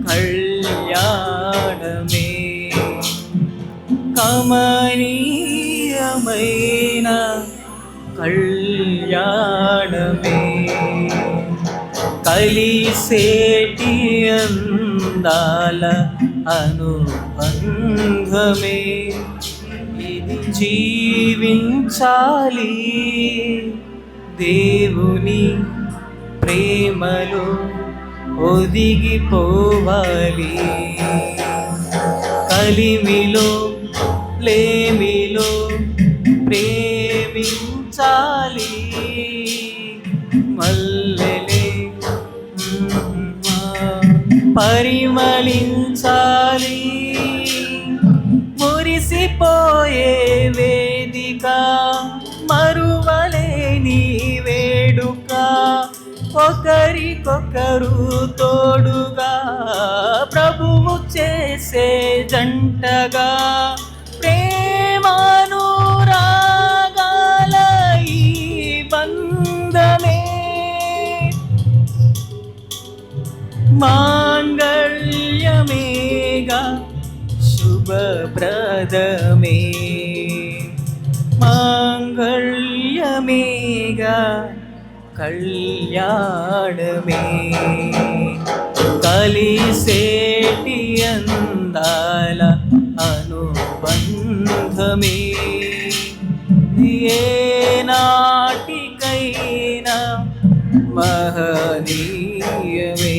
కళ్యాణమే కమనీయమైన కళ్యాణమే. కలిసేటి అందాల అనుబంధమే ఇది జీవించాలి దేవుని ప్రేమలో ఒదిగిపోవాలి. కలిమిలో లేమిలో ప్రేమించాలి మల్లెలే పరిమళించాలి. మురిసిపోయే వేదిక మరువలేని వేడుక ఒకరికొకరు తోడుగా ప్రభువు చేసే జంటగా ప్రేమానురాగాల ఈ బంధమే మాంగళ్యమేగా శుభప్రదమే. మాంగళ్యమేగా కళ్యాణమే. కలిసేటి అందాల అనుబంధమే ఏ నాటికైనా మహనీయమే.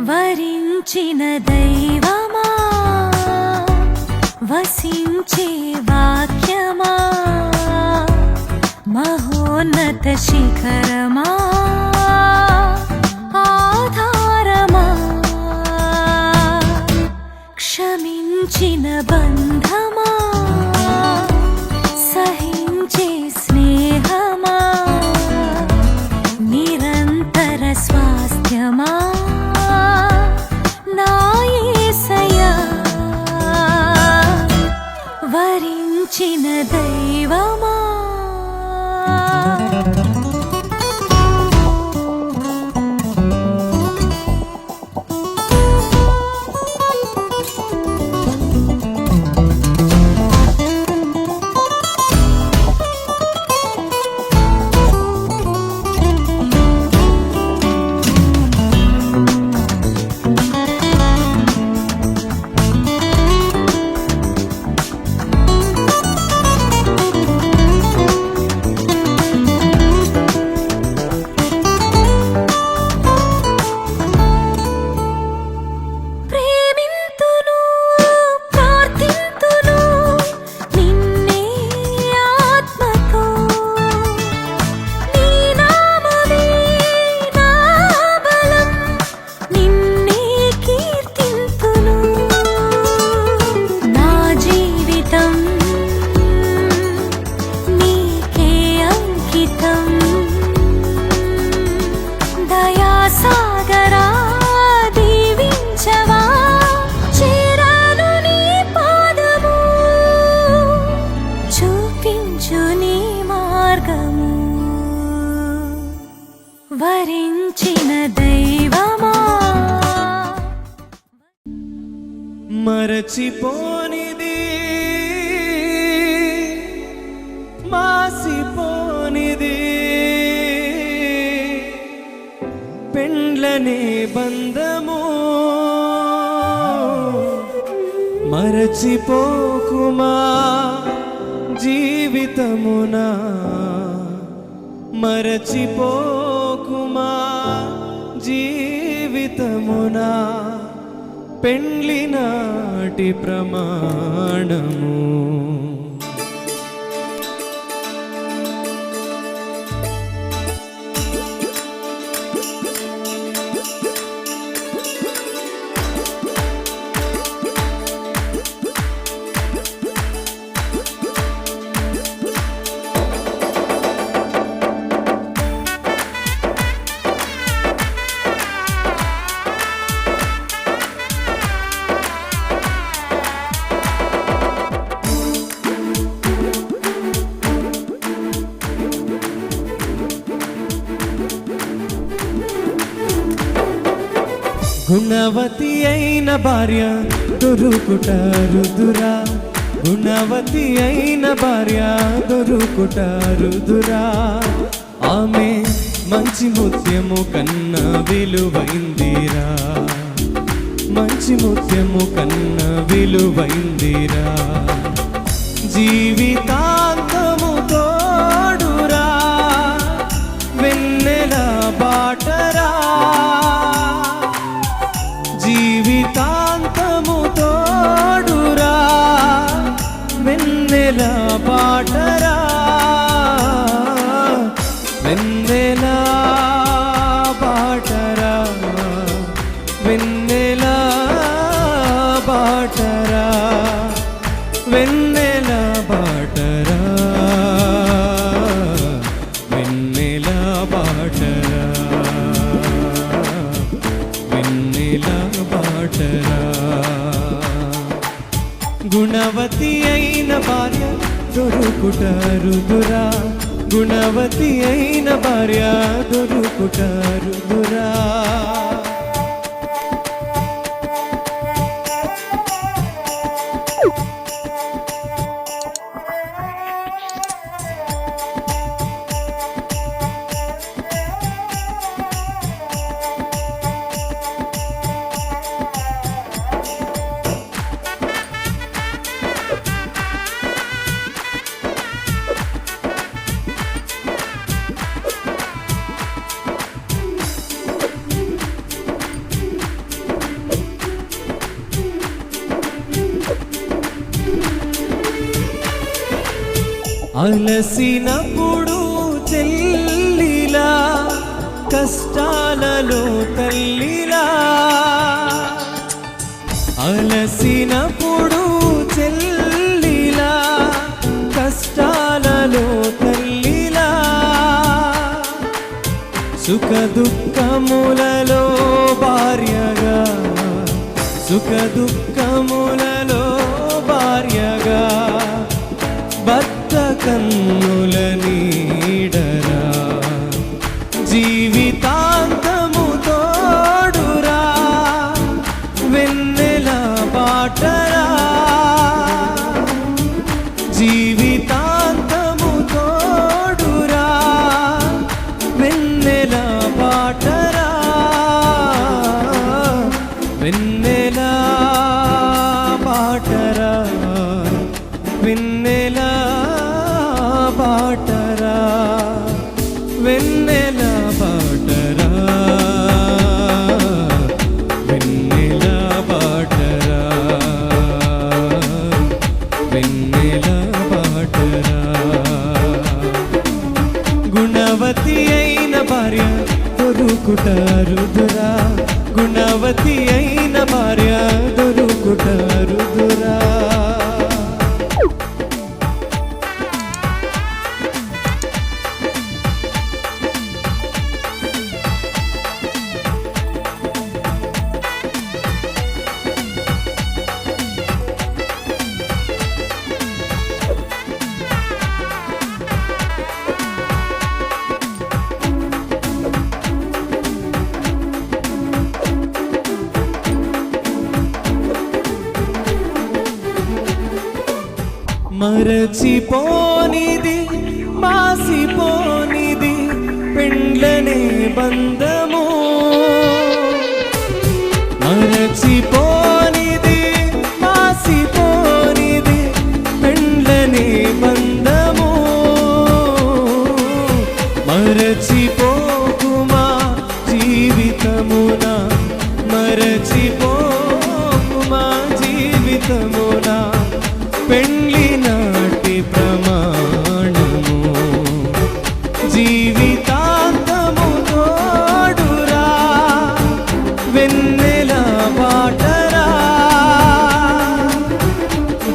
వరించిన దైవమా వసించే వాక్యమా మహోన్నత శిఖరమా ఆధారమా క్షమించిన బంధమా సహించే స్నేహమా నిరంతర స్వాస్థ్యమా నా యేసయ్యా వరించిన దైవమా. మరచిపోనిది మాసిపోనిది పెండ్లనే బంధము మరచిపోకుమా జీవితమునా మరచిపోకుమా జీవితమునా పెండ్లి నాటి ప్రమాణము గుణవతి అయిన భార్య దొరుకుట రుదురా గుణవతి అయిన భార్య దొరుకుట రుదురా ఆమె మంచి ముత్యము కన్నా విలువైందిరా మంచి ముత్యము కన్నా విలువైందిరా జీవితాంతము తోడురా వెన్నెల బాటరా జీవితాంతము తోడురా వెన్నెల బాటరా వెన్నెల బాటరా వెన్నెల బాటరా వెన్నెల బాటరా వెన్నెల బాటరా వెన్నెల బాటరా గుణవతి అయిన భార్య దొరుకుట రుదురా గుణవతి అయిన భార్య దొరుకుట రుదురా అలసినప్పుడు చెల్లిలా కష్టాలలో తల్లిలా అలసినప్పుడు చెల్లిలా కష్టాలలో తల్లిలా సుఖ దుఃఖములలో భార్యగా సుఖ దుఃఖములలో భార్యగా భర్త కన్నుల నీడరా జీవితాంతము తోడురా వెన్నెల బాటరా జీవితాంతము తోడురా వెన్నెల బాటరా వెన్నెల బాటరా వెన్నెల బాటరా వెన్నెల బాటరా వెన్నెల బాటరా వెన్నెల బాటరా గుణవతి అయిన భార్య దొరుకుట రుదురా గుణవతి అయిన భార్య దొరుకుట రుదురా మరచిపోనిది మాసిపోనిది పెండ్లనే బంధము, మరచిపోనిది మాసిపోనిది పెండ్లనే బంధము. మరచిపోకుమా జీవితమున, మరచిపోకుమా జీవితమున పెండ్లి నాటి ప్రమాణము. జీవితాంతము తోడురా వెన్నెల బాటరా,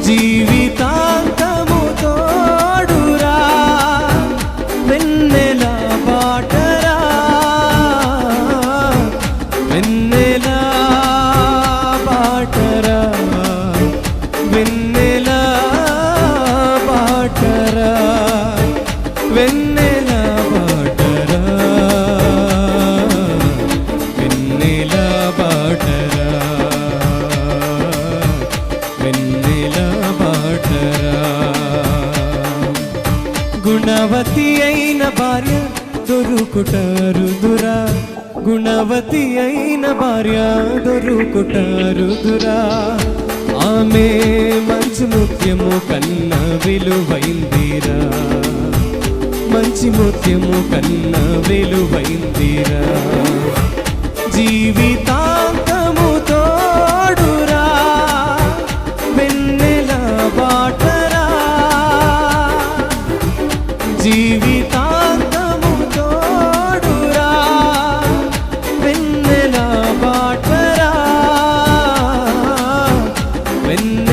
జీవితాంతము తోడురా వెన్నెల బాటరా, వెన్నెల బాటరా, వెన్నెల బాటరా, వెన్నెల బాటరా, వెన్నెల బాటరా, వెన్నెల బాటరా. గుణవతి అయిన భార్య దొరుకుట రుదురా, గుణవతి అయిన భార్య దొరుకుట రుదురా. ఆమె మంచి ముత్యము కన్న విలువైందిరా, మంచి ముత్యము కన్న విలువైందిరా. జీవితాంతము తోడురా వెన్నెల బాటరా, జీవితాంతము తోడురా వెన్నెల బాటరా, వెన్నెల